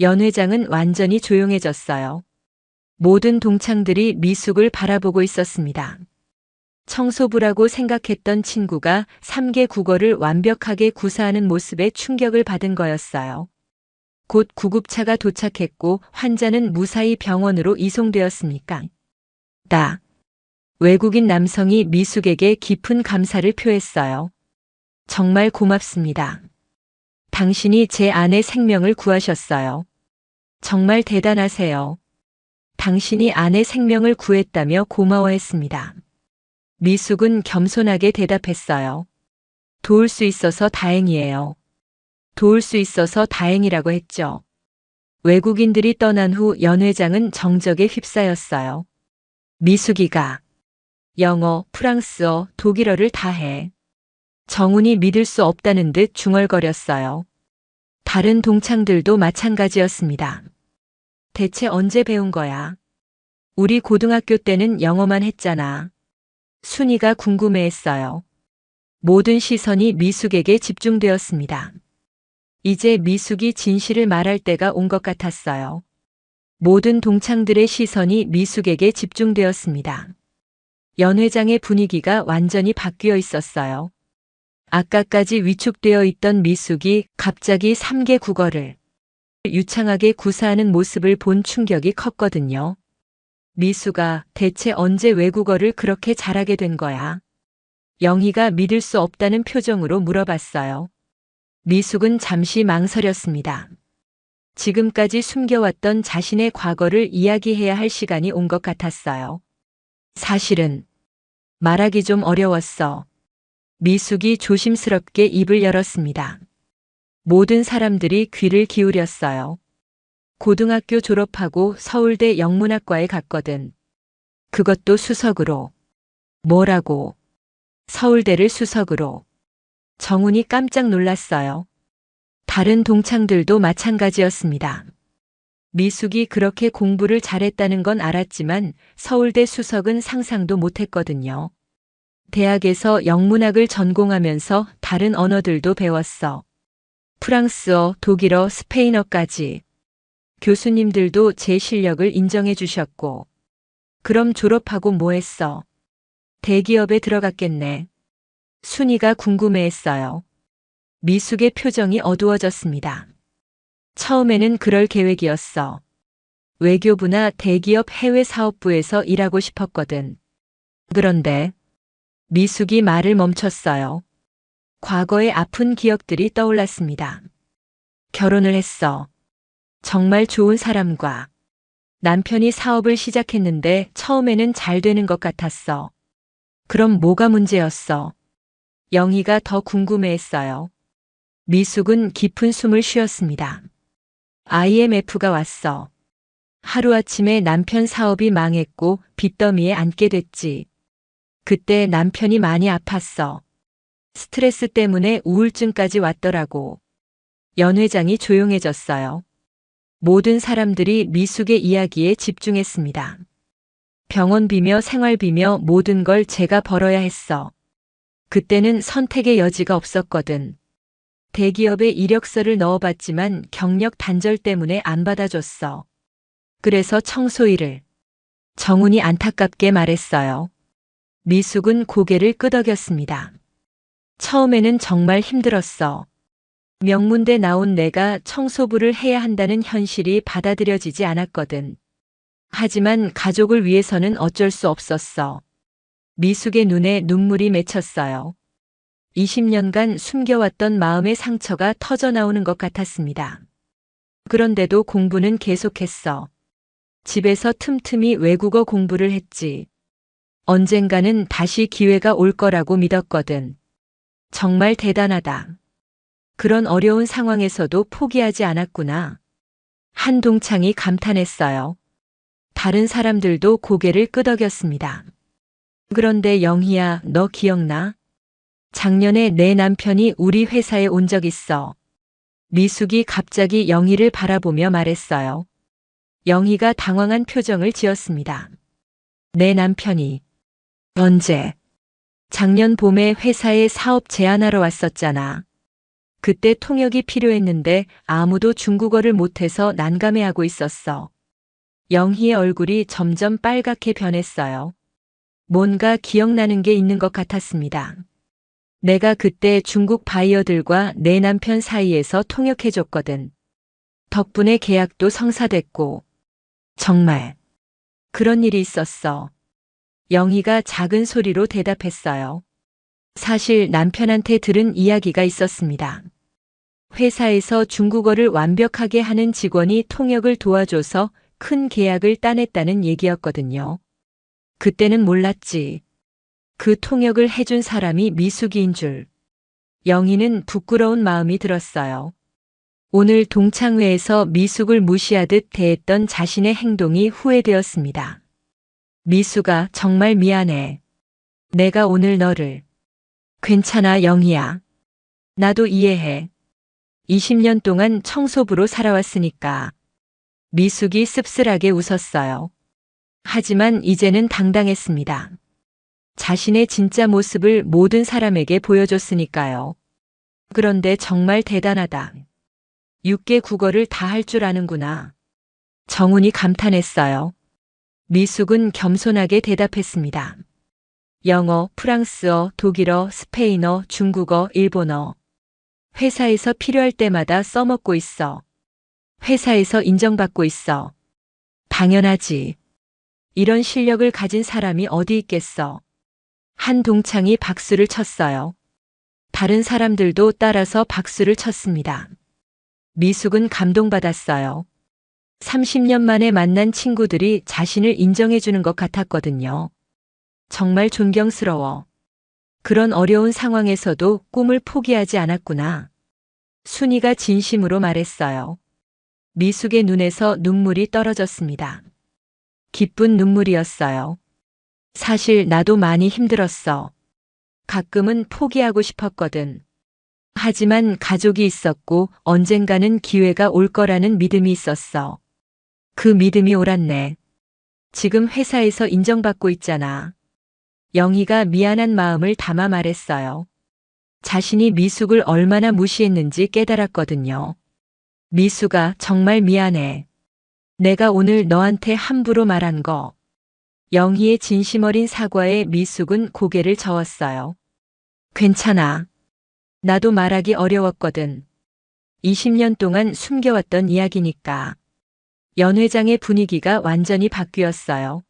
연 회장은 완전히 조용해졌어요. 모든 동창들이 미숙을 바라보고 있었습니다. 청소부라고 생각했던 친구가 3개 국어를 완벽하게 구사하는 모습에 충격을 받은 거였어요. 곧 구급차가 도착했고 환자는 무사히 병원으로 이송되었습니까? 외국인 남성이 미숙에게 깊은 감사를 표했어요. 정말 고맙습니다. 당신이 제 아내 생명을 구하셨어요. 정말 대단하세요. 당신이 아내 생명을 구했다며 고마워했습니다. 미숙은 겸손하게 대답했어요. 도울 수 있어서 다행이에요. 도울 수 있어서 다행이라고 했죠. 외국인들이 떠난 후 연 회장은 정적에 휩싸였어요. 미숙이가 영어, 프랑스어, 독일어를 다 해. 정훈이 믿을 수 없다는 듯 중얼거렸어요. 다른 동창들도 마찬가지였습니다. 대체 언제 배운 거야? 우리 고등학교 때는 영어만 했잖아. 순이가 궁금해했어요. 모든 시선이 미숙에게 집중되었습니다. 이제 미숙이 진실을 말할 때가 온 것 같았어요. 모든 동창들의 시선이 미숙에게 집중되었습니다. 연 회장의 분위기가 완전히 바뀌어 있었어요. 아까까지 위축되어 있던 미숙이 갑자기 3개 국어를 유창하게 구사하는 모습을 본 충격이 컸거든요. 미숙아, 대체 언제 외국어를 그렇게 잘하게 된 거야? 영희가 믿을 수 없다는 표정으로 물어봤어요. 미숙은 잠시 망설였습니다. 지금까지 숨겨왔던 자신의 과거를 이야기해야 할 시간이 온 것 같았어요. 사실은 말하기 좀 어려웠어. 미숙이 조심스럽게 입을 열었습니다. 모든 사람들이 귀를 기울였어요. 고등학교 졸업하고 서울대 영문학과에 갔거든. 그것도 수석으로. 뭐라고? 서울대를 수석으로. 정훈이 깜짝 놀랐어요. 다른 동창들도 마찬가지였습니다. 미숙이 그렇게 공부를 잘했다는 건 알았지만 서울대 수석은 상상도 못했거든요. 대학에서 영문학을 전공하면서 다른 언어들도 배웠어. 프랑스어, 독일어, 스페인어까지. 교수님들도 제 실력을 인정해 주셨고. 그럼 졸업하고 뭐 했어? 대기업에 들어갔겠네. 순이가 궁금해했어요. 미숙의 표정이 어두워졌습니다. 처음에는 그럴 계획이었어. 외교부나 대기업 해외 사업부에서 일하고 싶었거든. 그런데 미숙이 말을 멈췄어요. 과거의 아픈 기억들이 떠올랐습니다. 결혼을 했어. 정말 좋은 사람과. 남편이 사업을 시작했는데 처음에는 잘 되는 것 같았어. 그럼 뭐가 문제였어? 영희가 더 궁금해했어요. 미숙은 깊은 숨을 쉬었습니다. IMF가 왔어. 하루아침에 남편 사업이 망했고 빚더미에 앉게 됐지. 그때 남편이 많이 아팠어. 스트레스 때문에 우울증까지 왔더라고. 연 회장이 조용해졌어요. 모든 사람들이 미숙의 이야기에 집중했습니다. 병원비며 생활비며 모든 걸 제가 벌어야 했어. 그때는 선택의 여지가 없었거든. 대기업에 이력서를 넣어봤지만 경력 단절 때문에 안 받아줬어. 그래서 청소 일을. 정훈이 안타깝게 말했어요. 미숙은 고개를 끄덕였습니다. 처음에는 정말 힘들었어. 명문대 나온 내가 청소부를 해야 한다는 현실이 받아들여지지 않았거든. 하지만 가족을 위해서는 어쩔 수 없었어. 미숙의 눈에 눈물이 맺혔어요. 20년간 숨겨왔던 마음의 상처가 터져나오는 것 같았습니다. 그런데도 공부는 계속했어. 집에서 틈틈이 외국어 공부를 했지. 언젠가는 다시 기회가 올 거라고 믿었거든. 정말 대단하다. 그런 어려운 상황에서도 포기하지 않았구나. 한동창이 감탄했어요. 다른 사람들도 고개를 끄덕였습니다. 그런데 영희야, 너 기억나? 작년에 내 남편이 우리 회사에 온 적 있어. 미숙이 갑자기 영희를 바라보며 말했어요. 영희가 당황한 표정을 지었습니다. 내 남편이. 언제? 작년 봄에 회사에 사업 제안하러 왔었잖아. 그때 통역이 필요했는데 아무도 중국어를 못해서 난감해하고 있었어. 영희의 얼굴이 점점 빨갛게 변했어요. 뭔가 기억나는 게 있는 것 같았습니다. 내가 그때 중국 바이어들과 내 남편 사이에서 통역해줬거든. 덕분에 계약도 성사됐고. 정말 그런 일이 있었어. 영희가 작은 소리로 대답했어요. 사실 남편한테 들은 이야기가 있었습니다. 회사에서 중국어를 완벽하게 하는 직원이 통역을 도와줘서 큰 계약을 따냈다는 얘기였거든요. 그때는 몰랐지. 그 통역을 해준 사람이 미숙이인 줄. 영희는 부끄러운 마음이 들었어요. 오늘 동창회에서 미숙을 무시하듯 대했던 자신의 행동이 후회되었습니다. 미숙아, 정말 미안해. 내가 오늘 너를. 괜찮아, 영희야. 나도 이해해. 20년 동안 청소부로 살아왔으니까. 미숙이 씁쓸하게 웃었어요. 하지만 이제는 당당했습니다. 자신의 진짜 모습을 모든 사람에게 보여줬으니까요. 그런데 정말 대단하다. 6개 국어를 다 할 줄 아는구나. 정훈이 감탄했어요. 미숙은 겸손하게 대답했습니다. 영어, 프랑스어, 독일어, 스페인어, 중국어, 일본어. 회사에서 필요할 때마다 써먹고 있어. 회사에서 인정받고 있어. 당연하지. 이런 실력을 가진 사람이 어디 있겠어. 한동창이 박수를 쳤어요. 다른 사람들도 따라서 박수를 쳤습니다. 미숙은 감동받았어요. 30년 만에 만난 친구들이 자신을 인정해주는 것 같았거든요. 정말 존경스러워. 그런 어려운 상황에서도 꿈을 포기하지 않았구나. 순이가 진심으로 말했어요. 미숙의 눈에서 눈물이 떨어졌습니다. 기쁜 눈물이었어요. 사실 나도 많이 힘들었어. 가끔은 포기하고 싶었거든. 하지만 가족이 있었고 언젠가는 기회가 올 거라는 믿음이 있었어. 그 믿음이 옳았네. 지금 회사에서 인정받고 있잖아. 영희가 미안한 마음을 담아 말했어요. 자신이 미숙을 얼마나 무시했는지 깨달았거든요. 미숙아, 정말 미안해. 내가 오늘 너한테 함부로 말한 거. 영희의 진심 어린 사과에 미숙은 고개를 저었어요. 괜찮아. 나도 말하기 어려웠거든. 20년 동안 숨겨왔던 이야기니까. 연 회장의 분위기가 완전히 바뀌었어요.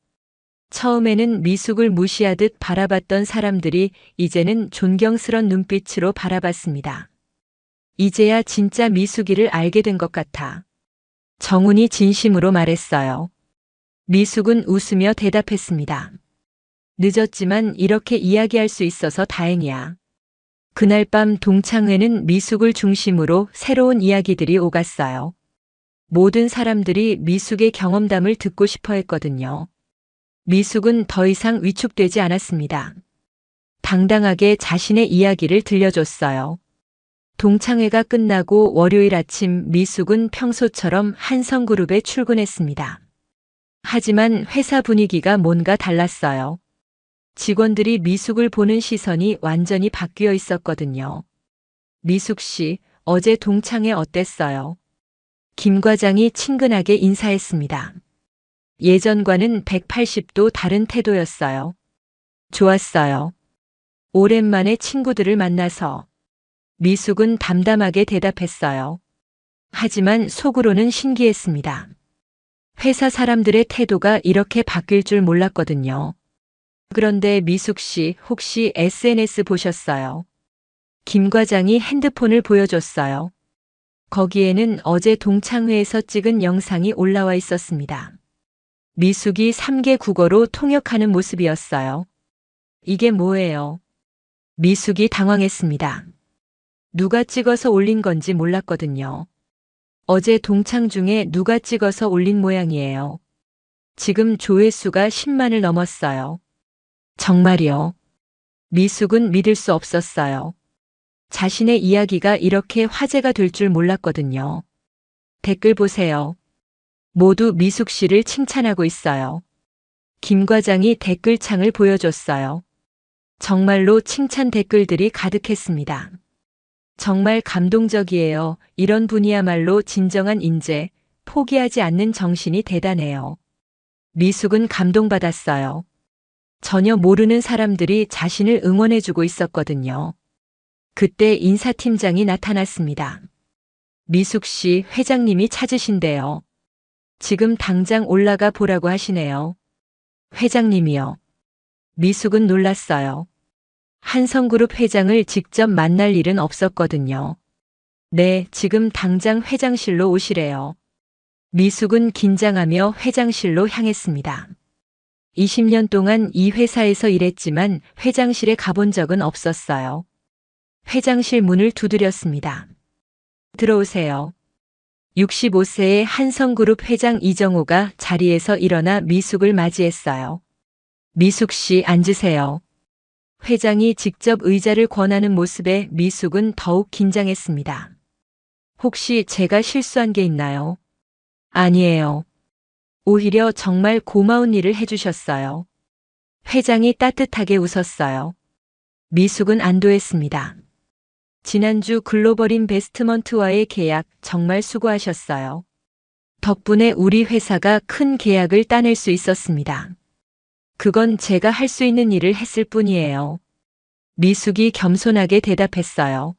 처음에는 미숙을 무시하듯 바라봤던 사람들이 이제는 존경스런 눈빛으로 바라봤습니다. 이제야 진짜 미숙이를 알게 된 것 같아. 정훈이 진심으로 말했어요. 미숙은 웃으며 대답했습니다. 늦었지만 이렇게 이야기할 수 있어서 다행이야. 그날 밤 동창회는 미숙을 중심으로 새로운 이야기들이 오갔어요. 모든 사람들이 미숙의 경험담을 듣고 싶어 했거든요. 미숙은 더 이상 위축되지 않았습니다. 당당하게 자신의 이야기를 들려줬어요. 동창회가 끝나고 월요일 아침 미숙은 평소처럼 한성그룹에 출근했습니다. 하지만 회사 분위기가 뭔가 달랐어요. 직원들이 미숙을 보는 시선이 완전히 바뀌어 있었거든요. 미숙 씨, 어제 동창회 어땠어요? 김 과장이 친근하게 인사했습니다. 예전과는 180도 다른 태도였어요. 좋았어요. 오랜만에 친구들을 만나서. 미숙은 담담하게 대답했어요. 하지만 속으로는 신기했습니다. 회사 사람들의 태도가 이렇게 바뀔 줄 몰랐거든요. 그런데 미숙 씨 혹시 SNS 보셨어요? 김 과장이 핸드폰을 보여줬어요. 거기에는 어제 동창회에서 찍은 영상이 올라와 있었습니다. 미숙이 3개 국어로 통역하는 모습이었어요. 이게 뭐예요? 미숙이 당황했습니다. 누가 찍어서 올린 건지 몰랐거든요. 어제 동창 중에 누가 찍어서 올린 모양이에요. 지금 조회수가 10만을 넘었어요. 정말이요? 미숙은 믿을 수 없었어요. 자신의 이야기가 이렇게 화제가 될 줄 몰랐거든요. 댓글 보세요. 모두 미숙 씨를 칭찬하고 있어요. 김 과장이 댓글창을 보여줬어요. 정말로 칭찬 댓글들이 가득했습니다. 정말 감동적이에요. 이런 분이야말로 진정한 인재, 포기하지 않는 정신이 대단해요. 미숙은 감동받았어요. 전혀 모르는 사람들이 자신을 응원해주고 있었거든요. 그때 인사팀장이 나타났습니다. 미숙 씨, 회장님이 찾으신대요. 지금 당장 올라가 보라고 하시네요. 회장님이요. 미숙은 놀랐어요. 한성그룹 회장을 직접 만날 일은 없었거든요. 네, 지금 당장 회장실로 오시래요. 미숙은 긴장하며 회장실로 향했습니다. 20년 동안 이 회사에서 일했지만 회장실에 가본 적은 없었어요. 회장실 문을 두드렸습니다. 들어오세요. 65세의 한성그룹 회장 이정호가 자리에서 일어나 미숙을 맞이했어요. 미숙 씨 앉으세요. 회장이 직접 의자를 권하는 모습에 미숙은 더욱 긴장했습니다. 혹시 제가 실수한 게 있나요? 아니에요. 오히려 정말 고마운 일을 해주셨어요. 회장이 따뜻하게 웃었어요. 미숙은 안도했습니다. 지난주 글로벌 인베스트먼트와의 계약 정말 수고하셨어요. 덕분에 우리 회사가 큰 계약을 따낼 수 있었습니다. 그건 제가 할 수 있는 일을 했을 뿐이에요. 미숙이 겸손하게 대답했어요.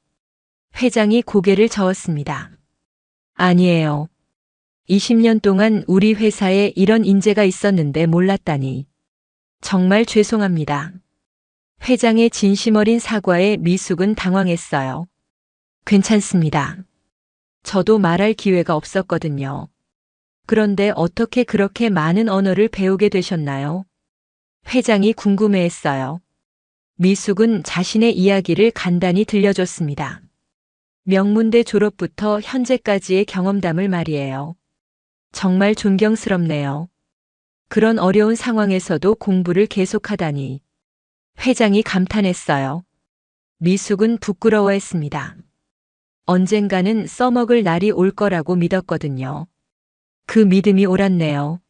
회장이 고개를 저었습니다. 아니에요. 20년 동안 우리 회사에 이런 인재가 있었는데 몰랐다니. 정말 죄송합니다. 회장의 진심 어린 사과에 미숙은 당황했어요. 괜찮습니다. 저도 말할 기회가 없었거든요. 그런데 어떻게 그렇게 많은 언어를 배우게 되셨나요? 회장이 궁금해했어요. 미숙은 자신의 이야기를 간단히 들려줬습니다. 명문대 졸업부터 현재까지의 경험담을 말이에요. 정말 존경스럽네요. 그런 어려운 상황에서도 공부를 계속하다니. 회장이 감탄했어요. 미숙은 부끄러워했습니다. 언젠가는 써먹을 날이 올 거라고 믿었거든요. 그 믿음이 옳았네요.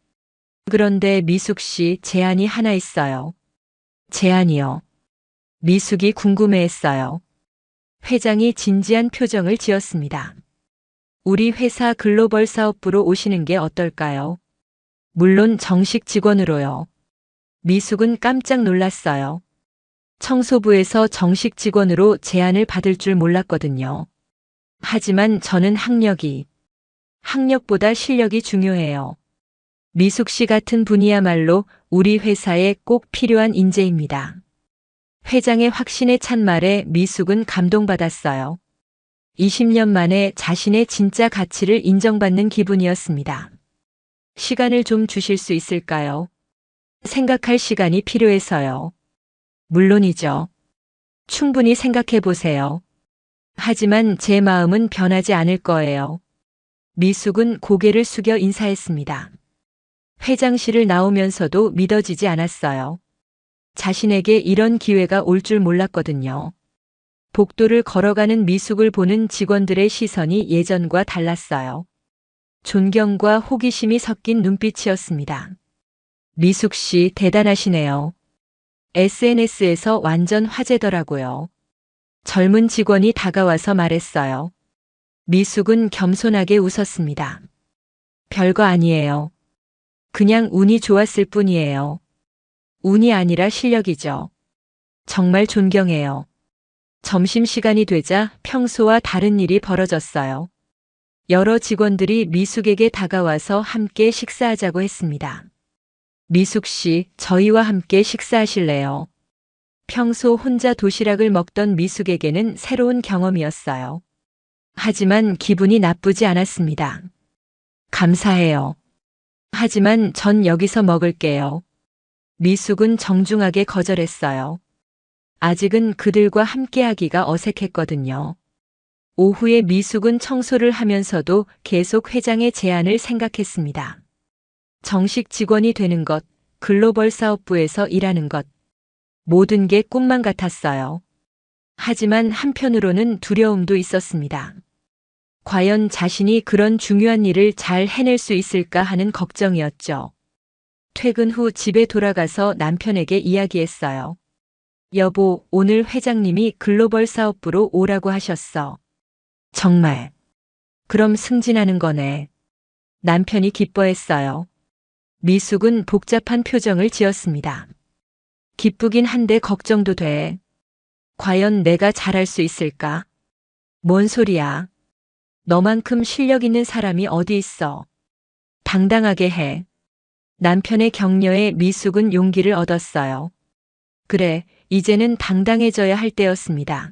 그런데 미숙 씨, 제안이 하나 있어요. 제안이요. 미숙이 궁금해했어요. 회장이 진지한 표정을 지었습니다. 우리 회사 글로벌 사업부로 오시는 게 어떨까요? 물론 정식 직원으로요. 미숙은 깜짝 놀랐어요. 청소부에서 정식 직원으로 제안을 받을 줄 몰랐거든요. 하지만 저는 학력보다 실력이 중요해요. 미숙 씨 같은 분이야말로 우리 회사에 꼭 필요한 인재입니다. 회장의 확신에 찬 말에 미숙은 감동받았어요. 20년 만에 자신의 진짜 가치를 인정받는 기분이었습니다. 시간을 좀 주실 수 있을까요? 생각할 시간이 필요해서요. 물론이죠. 충분히 생각해 보세요. 하지만 제 마음은 변하지 않을 거예요. 미숙은 고개를 숙여 인사했습니다. 회장실을 나오면서도 믿어지지 않았어요. 자신에게 이런 기회가 올 줄 몰랐거든요. 복도를 걸어가는 미숙을 보는 직원들의 시선이 예전과 달랐어요. 존경과 호기심이 섞인 눈빛이었습니다. 미숙 씨 대단하시네요. SNS에서 완전 화제더라고요. 젊은 직원이 다가와서 말했어요. 미숙은 겸손하게 웃었습니다. 별거 아니에요. 그냥 운이 좋았을 뿐이에요. 운이 아니라 실력이죠. 정말 존경해요. 점심시간이 되자 평소와 다른 일이 벌어졌어요. 여러 직원들이 미숙에게 다가와서 함께 식사하자고 했습니다. 미숙 씨, 저희와 함께 식사하실래요? 평소 혼자 도시락을 먹던 미숙에게는 새로운 경험이었어요. 하지만 기분이 나쁘지 않았습니다. 감사해요. 하지만 전 여기서 먹을게요. 미숙은 정중하게 거절했어요. 아직은 그들과 함께하기가 어색했거든요. 오후에 미숙은 청소를 하면서도 계속 회장의 제안을 생각했습니다. 정식 직원이 되는 것, 글로벌 사업부에서 일하는 것, 모든 게 꿈만 같았어요. 하지만 한편으로는 두려움도 있었습니다. 과연 자신이 그런 중요한 일을 잘 해낼 수 있을까 하는 걱정이었죠. 퇴근 후 집에 돌아가서 남편에게 이야기했어요. 여보, 오늘 회장님이 글로벌 사업부로 오라고 하셨어. 정말. 그럼 승진하는 거네. 남편이 기뻐했어요. 미숙은 복잡한 표정을 지었습니다. 기쁘긴 한데 걱정도 돼. 과연 내가 잘할 수 있을까? 뭔 소리야? 너만큼 실력 있는 사람이 어디 있어? 당당하게 해. 남편의 격려에 미숙은 용기를 얻었어요. 그래, 이제는 당당해져야 할 때였습니다.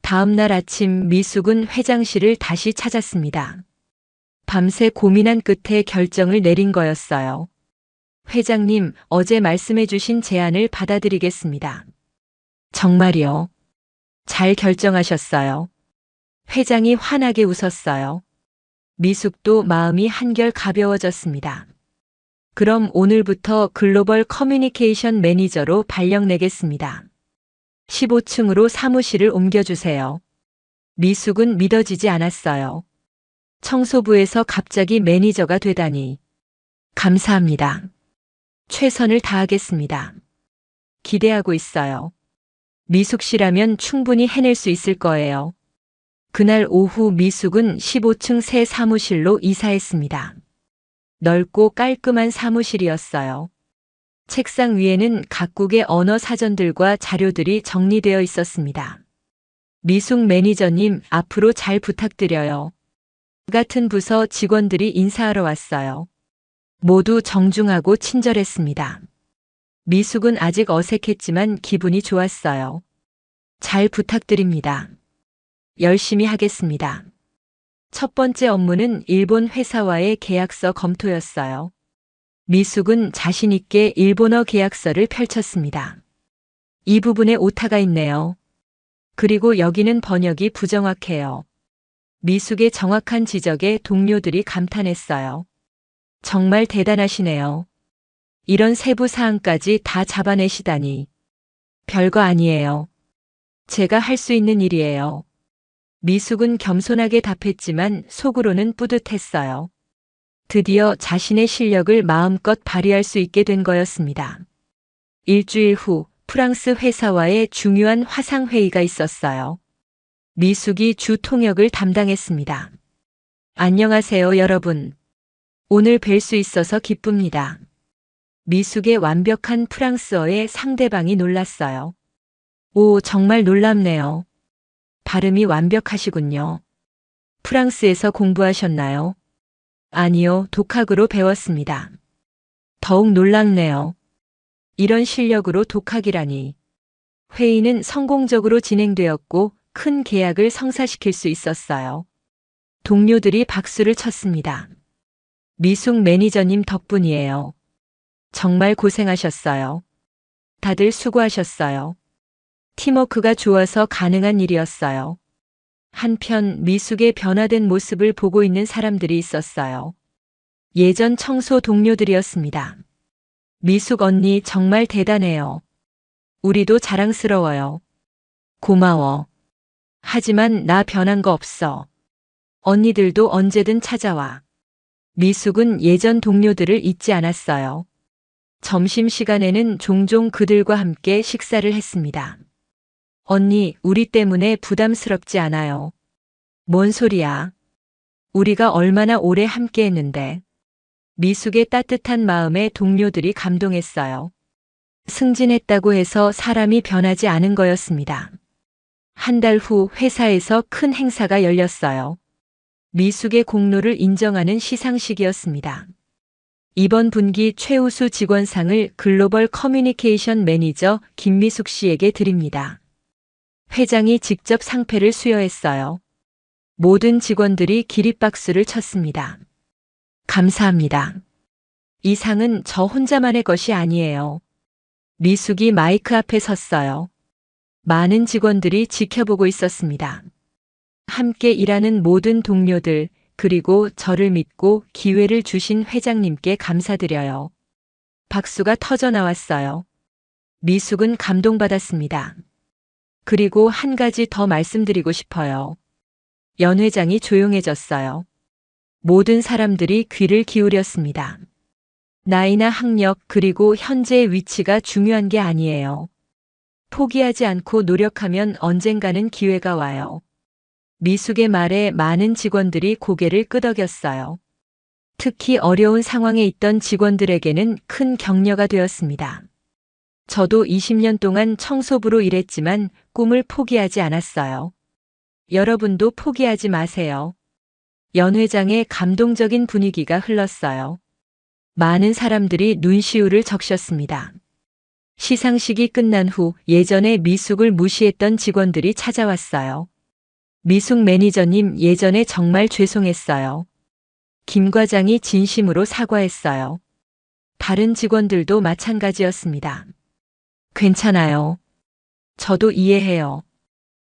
다음 날 아침 미숙은 회장실을 다시 찾았습니다. 밤새 고민한 끝에 결정을 내린 거였어요. 회장님, 어제 말씀해 주신 제안을 받아들이겠습니다. 정말요? 잘 결정하셨어요. 회장이 환하게 웃었어요. 미숙도 마음이 한결 가벼워졌습니다. 그럼 오늘부터 글로벌 커뮤니케이션 매니저로 발령 내겠습니다. 15층으로 사무실을 옮겨주세요. 미숙은 믿어지지 않았어요. 청소부에서 갑자기 매니저가 되다니. 감사합니다. 최선을 다하겠습니다. 기대하고 있어요. 미숙 씨라면 충분히 해낼 수 있을 거예요. 그날 오후 미숙은 15층 새 사무실로 이사했습니다. 넓고 깔끔한 사무실이었어요. 책상 위에는 각국의 언어 사전들과 자료들이 정리되어 있었습니다. 미숙 매니저님, 앞으로 잘 부탁드려요. 같은 부서 직원들이 인사하러 왔어요. 모두 정중하고 친절했습니다. 미숙은 아직 어색했지만 기분이 좋았어요. 잘 부탁드립니다. 열심히 하겠습니다. 첫 번째 업무는 일본 회사와의 계약서 검토였어요. 미숙은 자신 있게 일본어 계약서를 펼쳤습니다. 이 부분에 오타가 있네요. 그리고 여기는 번역이 부정확해요. 미숙의 정확한 지적에 동료들이 감탄했어요. 정말 대단하시네요. 이런 세부 사항까지 다 잡아내시다니. 별거 아니에요. 제가 할 수 있는 일이에요. 미숙은 겸손하게 답했지만 속으로는 뿌듯했어요. 드디어 자신의 실력을 마음껏 발휘할 수 있게 된 거였습니다. 일주일 후 프랑스 회사와의 중요한 화상회의가 있었어요. 미숙이 주 통역을 담당했습니다. 안녕하세요, 여러분. 오늘 뵐 수 있어서 기쁩니다. 미숙의 완벽한 프랑스어에 상대방이 놀랐어요. 오, 정말 놀랍네요. 발음이 완벽하시군요. 프랑스에서 공부하셨나요? 아니요, 독학으로 배웠습니다. 더욱 놀랍네요. 이런 실력으로 독학이라니. 회의는 성공적으로 진행되었고 큰 계약을 성사시킬 수 있었어요. 동료들이 박수를 쳤습니다. 미숙 매니저님 덕분이에요. 정말 고생하셨어요. 다들 수고하셨어요. 팀워크가 좋아서 가능한 일이었어요. 한편 미숙의 변화된 모습을 보고 있는 사람들이 있었어요. 예전 청소 동료들이었습니다. 미숙 언니 정말 대단해요. 우리도 자랑스러워요. 고마워. 하지만 나 변한 거 없어. 언니들도 언제든 찾아와. 미숙은 예전 동료들을 잊지 않았어요. 점심시간에는 종종 그들과 함께 식사를 했습니다. 언니, 우리 때문에 부담스럽지 않아요. 뭔 소리야? 우리가 얼마나 오래 함께 했는데. 미숙의 따뜻한 마음에 동료들이 감동했어요. 승진했다고 해서 사람이 변하지 않은 거였습니다. 한 달 후 회사에서 큰 행사가 열렸어요. 미숙의 공로를 인정하는 시상식이었습니다. 이번 분기 최우수 직원상을 글로벌 커뮤니케이션 매니저 김미숙 씨에게 드립니다. 회장이 직접 상패를 수여했어요. 모든 직원들이 기립박수를 쳤습니다. 감사합니다. 이 상은 저 혼자만의 것이 아니에요. 미숙이 마이크 앞에 섰어요. 많은 직원들이 지켜보고 있었습니다. 함께 일하는 모든 동료들, 그리고 저를 믿고 기회를 주신 회장님께 감사드려요. 박수가 터져 나왔어요. 미숙은 감동받았습니다. 그리고 한 가지 더 말씀드리고 싶어요. 연 회장이 조용해졌어요. 모든 사람들이 귀를 기울였습니다. 나이나 학력 그리고 현재의 위치가 중요한 게 아니에요. 포기하지 않고 노력하면 언젠가는 기회가 와요. 미숙의 말에 많은 직원들이 고개를 끄덕였어요. 특히 어려운 상황에 있던 직원들에게는 큰 격려가 되었습니다. 저도 20년 동안 청소부로 일했지만 꿈을 포기하지 않았어요. 여러분도 포기하지 마세요. 연 회장의 감동적인 분위기가 흘렀어요. 많은 사람들이 눈시울을 적셨습니다. 시상식이 끝난 후 예전에 미숙을 무시했던 직원들이 찾아왔어요. 미숙 매니저님, 예전에 정말 죄송했어요. 김 과장이 진심으로 사과했어요. 다른 직원들도 마찬가지였습니다. 괜찮아요. 저도 이해해요.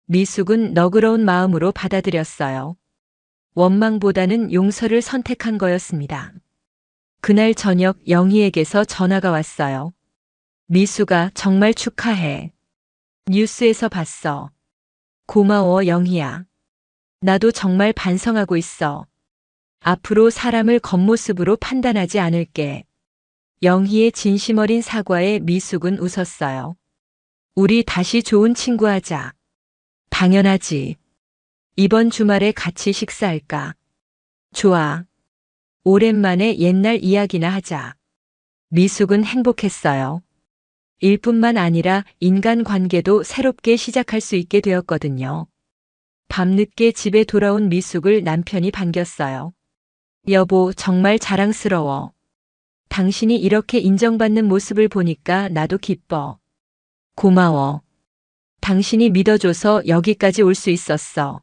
미숙은 너그러운 마음으로 받아들였어요. 원망보다는 용서를 선택한 거였습니다. 그날 저녁 영희에게서 전화가 왔어요. 미숙아, 정말 축하해. 뉴스에서 봤어. 고마워, 영희야. 나도 정말 반성하고 있어. 앞으로 사람을 겉모습으로 판단하지 않을게. 영희의 진심 어린 사과에 미숙은 웃었어요. 우리 다시 좋은 친구 하자. 당연하지. 이번 주말에 같이 식사할까? 좋아. 오랜만에 옛날 이야기나 하자. 미숙은 행복했어요. 일뿐만 아니라 인간관계도 새롭게 시작할 수 있게 되었거든요. 밤늦게 집에 돌아온 미숙을 남편이 반겼어요. 여보, 정말 자랑스러워. 당신이 이렇게 인정받는 모습을 보니까 나도 기뻐. 고마워. 당신이 믿어줘서 여기까지 올 수 있었어.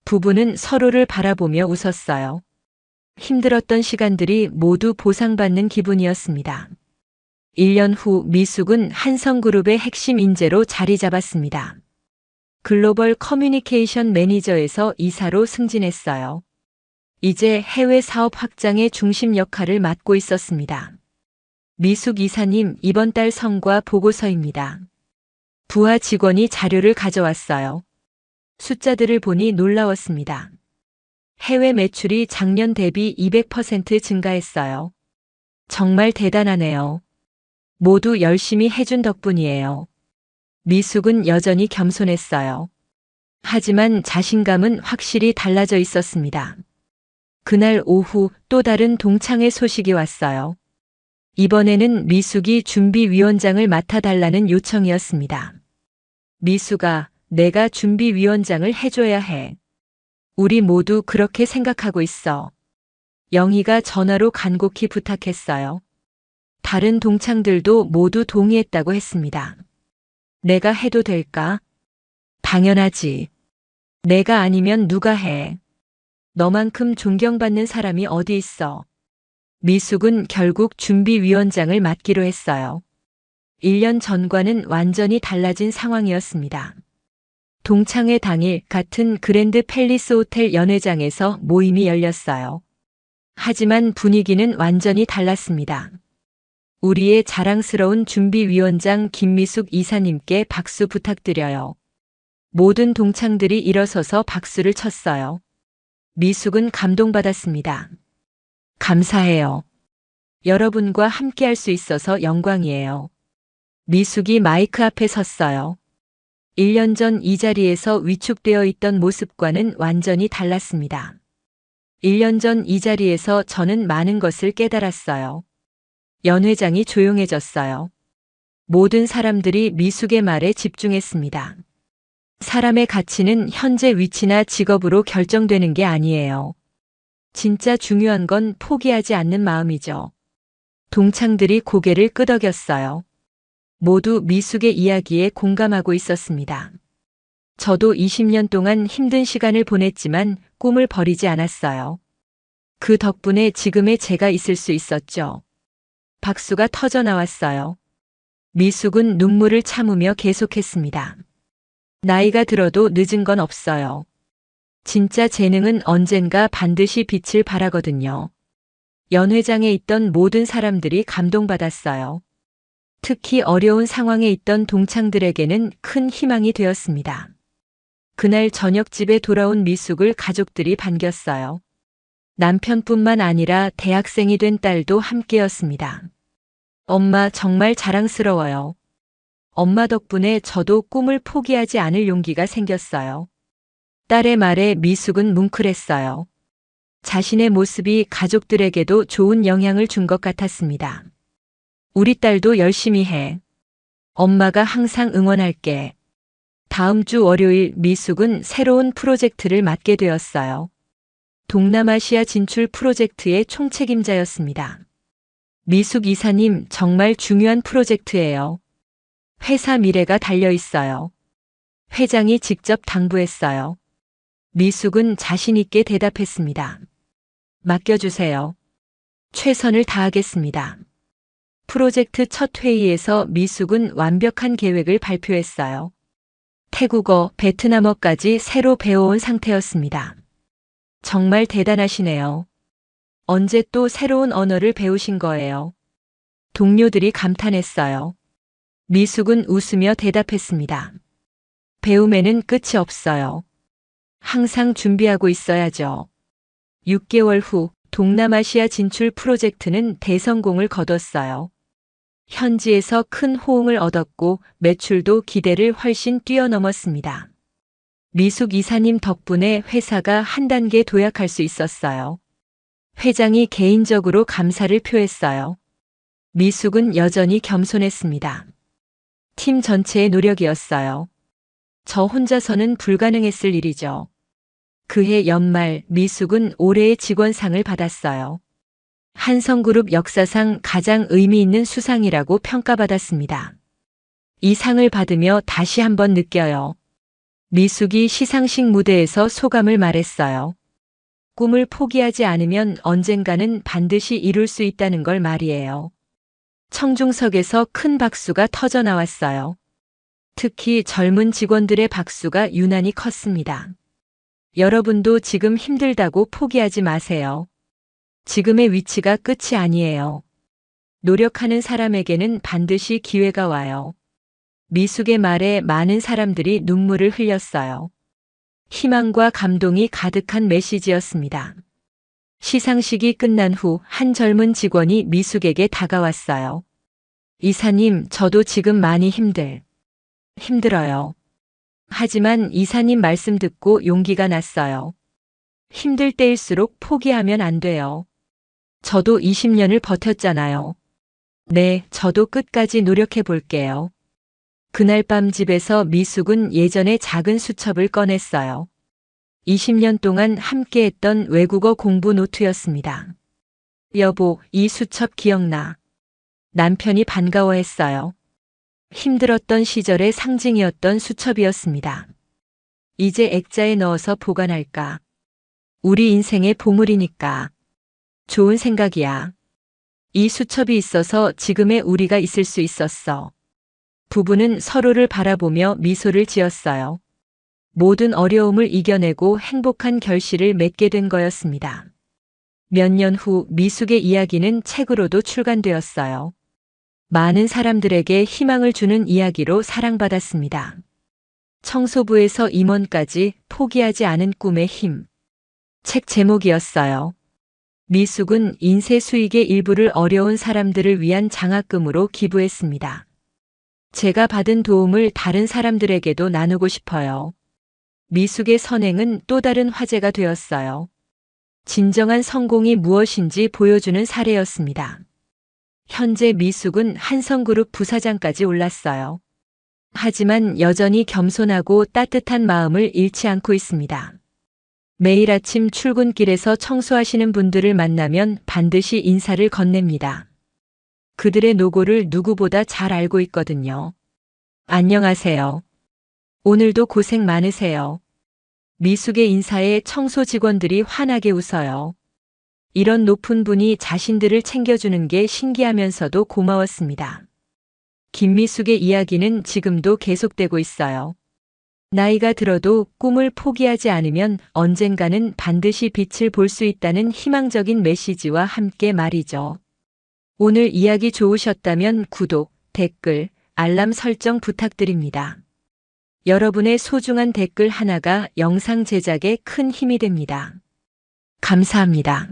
부부는 서로를 바라보며 웃었어요. 힘들었던 시간들이 모두 보상받는 기분이었습니다. 1년 후 미숙은 한성그룹의 핵심 인재로 자리 잡았습니다. 글로벌 커뮤니케이션 매니저에서 이사로 승진했어요. 이제 해외 사업 확장의 중심 역할을 맡고 있었습니다. 미숙 이사님, 이번 달 성과 보고서입니다. 부하 직원이 자료를 가져왔어요. 숫자들을 보니 놀라웠습니다. 해외 매출이 작년 대비 200% 증가했어요. 정말 대단하네요. 모두 열심히 해준 덕분이에요. 미숙은 여전히 겸손했어요. 하지만 자신감은 확실히 달라져 있었습니다. 그날 오후 또 다른 동창회 소식이 왔어요. 이번에는 미숙이 준비위원장을 맡아달라는 요청이었습니다. 미숙아, 내가 준비위원장을 해줘야 해. 우리 모두 그렇게 생각하고 있어. 영희가 전화로 간곡히 부탁했어요. 다른 동창들도 모두 동의했다고 했습니다. 내가 해도 될까? 당연하지. 내가 아니면 누가 해. 너만큼 존경받는 사람이 어디 있어. 미숙은 결국 준비위원장을 맡기로 했어요. 1년 전과는 완전히 달라진 상황이었습니다. 동창회 당일 같은 그랜드 팰리스 호텔 연회장에서 모임이 열렸어요. 하지만 분위기는 완전히 달랐습니다. 우리의 자랑스러운 준비위원장 김미숙 이사님께 박수 부탁드려요. 모든 동창들이 일어서서 박수를 쳤어요. 미숙은 감동받았습니다. 감사해요. 여러분과 함께할 수 있어서 영광이에요. 미숙이 마이크 앞에 섰어요. 1년 전 이 자리에서 위축되어 있던 모습과는 완전히 달랐습니다. 1년 전 이 자리에서 저는 많은 것을 깨달았어요. 연회장이 조용해졌어요. 모든 사람들이 미숙의 말에 집중했습니다. 사람의 가치는 현재 위치나 직업으로 결정되는 게 아니에요. 진짜 중요한 건 포기하지 않는 마음이죠. 동창들이 고개를 끄덕였어요. 모두 미숙의 이야기에 공감하고 있었습니다. 저도 20년 동안 힘든 시간을 보냈지만 꿈을 버리지 않았어요. 그 덕분에 지금의 제가 있을 수 있었죠. 박수가 터져 나왔어요. 미숙은 눈물을 참으며 계속했습니다. 나이가 들어도 늦은 건 없어요. 진짜 재능은 언젠가 반드시 빛을 발하거든요. 연회장에 있던 모든 사람들이 감동받았어요. 특히 어려운 상황에 있던 동창들에게는 큰 희망이 되었습니다. 그날 저녁 집에 돌아온 미숙을 가족들이 반겼어요. 남편뿐만 아니라 대학생이 된 딸도 함께였습니다. 엄마 정말 자랑스러워요. 엄마 덕분에 저도 꿈을 포기하지 않을 용기가 생겼어요. 딸의 말에 미숙은 뭉클했어요. 자신의 모습이 가족들에게도 좋은 영향을 준 것 같았습니다. 우리 딸도 열심히 해. 엄마가 항상 응원할게. 다음 주 월요일 미숙은 새로운 프로젝트를 맡게 되었어요. 동남아시아 진출 프로젝트의 총책임자였습니다. 미숙 이사님 정말 중요한 프로젝트예요. 회사 미래가 달려 있어요. 회장이 직접 당부했어요. 미숙은 자신 있게 대답했습니다. 맡겨주세요. 최선을 다하겠습니다. 프로젝트 첫 회의에서 미숙은 완벽한 계획을 발표했어요. 태국어, 베트남어까지 새로 배워온 상태였습니다. 정말 대단하시네요. 언제 또 새로운 언어를 배우신 거예요? 동료들이 감탄했어요. 미숙은 웃으며 대답했습니다. 배움에는 끝이 없어요. 항상 준비하고 있어야죠. 6개월 후 동남아시아 진출 프로젝트는 대성공을 거뒀어요. 현지에서 큰 호응을 얻었고 매출도 기대를 훨씬 뛰어넘었습니다. 미숙 이사님 덕분에 회사가 한 단계 도약할 수 있었어요. 회장이 개인적으로 감사를 표했어요. 미숙은 여전히 겸손했습니다. 팀 전체의 노력이었어요. 저 혼자서는 불가능했을 일이죠. 그해 연말 미숙은 올해의 직원상을 받았어요. 한성그룹 역사상 가장 의미 있는 수상이라고 평가받았습니다. 이 상을 받으며 다시 한번 느껴요. 미숙이 시상식 무대에서 소감을 말했어요. 꿈을 포기하지 않으면 언젠가는 반드시 이룰 수 있다는 걸 말이에요. 청중석에서 큰 박수가 터져 나왔어요. 특히 젊은 직원들의 박수가 유난히 컸습니다. 여러분도 지금 힘들다고 포기하지 마세요. 지금의 위치가 끝이 아니에요. 노력하는 사람에게는 반드시 기회가 와요. 미숙의 말에 많은 사람들이 눈물을 흘렸어요. 희망과 감동이 가득한 메시지였습니다. 시상식이 끝난 후 한 젊은 직원이 미숙에게 다가왔어요. 이사님, 저도 지금 많이 힘들어요. 하지만 이사님 말씀 듣고 용기가 났어요. 힘들 때일수록 포기하면 안 돼요. 저도 20년을 버텼잖아요. 네, 저도 끝까지 노력해 볼게요. 그날 밤 집에서 미숙은 예전의 작은 수첩을 꺼냈어요. 20년 동안 함께했던 외국어 공부 노트였습니다. 여보, 이 수첩 기억나? 남편이 반가워했어요. 힘들었던 시절의 상징이었던 수첩이었습니다. 이제 액자에 넣어서 보관할까? 우리 인생의 보물이니까. 좋은 생각이야. 이 수첩이 있어서 지금의 우리가 있을 수 있었어. 부부는 서로를 바라보며 미소를 지었어요. 모든 어려움을 이겨내고 행복한 결실을 맺게 된 거였습니다. 몇 년 후 미숙의 이야기는 책으로도 출간되었어요. 많은 사람들에게 희망을 주는 이야기로 사랑받았습니다. 청소부에서 임원까지 포기하지 않은 꿈의 힘. 책 제목이었어요. 미숙은 인쇄 수익의 일부를 어려운 사람들을 위한 장학금으로 기부했습니다. 제가 받은 도움을 다른 사람들에게도 나누고 싶어요. 미숙의 선행은 또 다른 화제가 되었어요. 진정한 성공이 무엇인지 보여주는 사례였습니다. 현재 미숙은 한성그룹 부사장까지 올랐어요. 하지만 여전히 겸손하고 따뜻한 마음을 잃지 않고 있습니다. 매일 아침 출근길에서 청소하시는 분들을 만나면 반드시 인사를 건넵니다. 그들의 노고를 누구보다 잘 알고 있거든요. 안녕하세요. 오늘도 고생 많으세요. 미숙의 인사에 청소 직원들이 환하게 웃어요. 이런 높은 분이 자신들을 챙겨주는 게 신기하면서도 고마웠습니다. 김미숙의 이야기는 지금도 계속되고 있어요. 나이가 들어도 꿈을 포기하지 않으면 언젠가는 반드시 빛을 볼 수 있다는 희망적인 메시지와 함께 말이죠. 오늘 이야기 좋으셨다면 구독, 댓글, 알람 설정 부탁드립니다. 여러분의 소중한 댓글 하나가 영상 제작에 큰 힘이 됩니다. 감사합니다.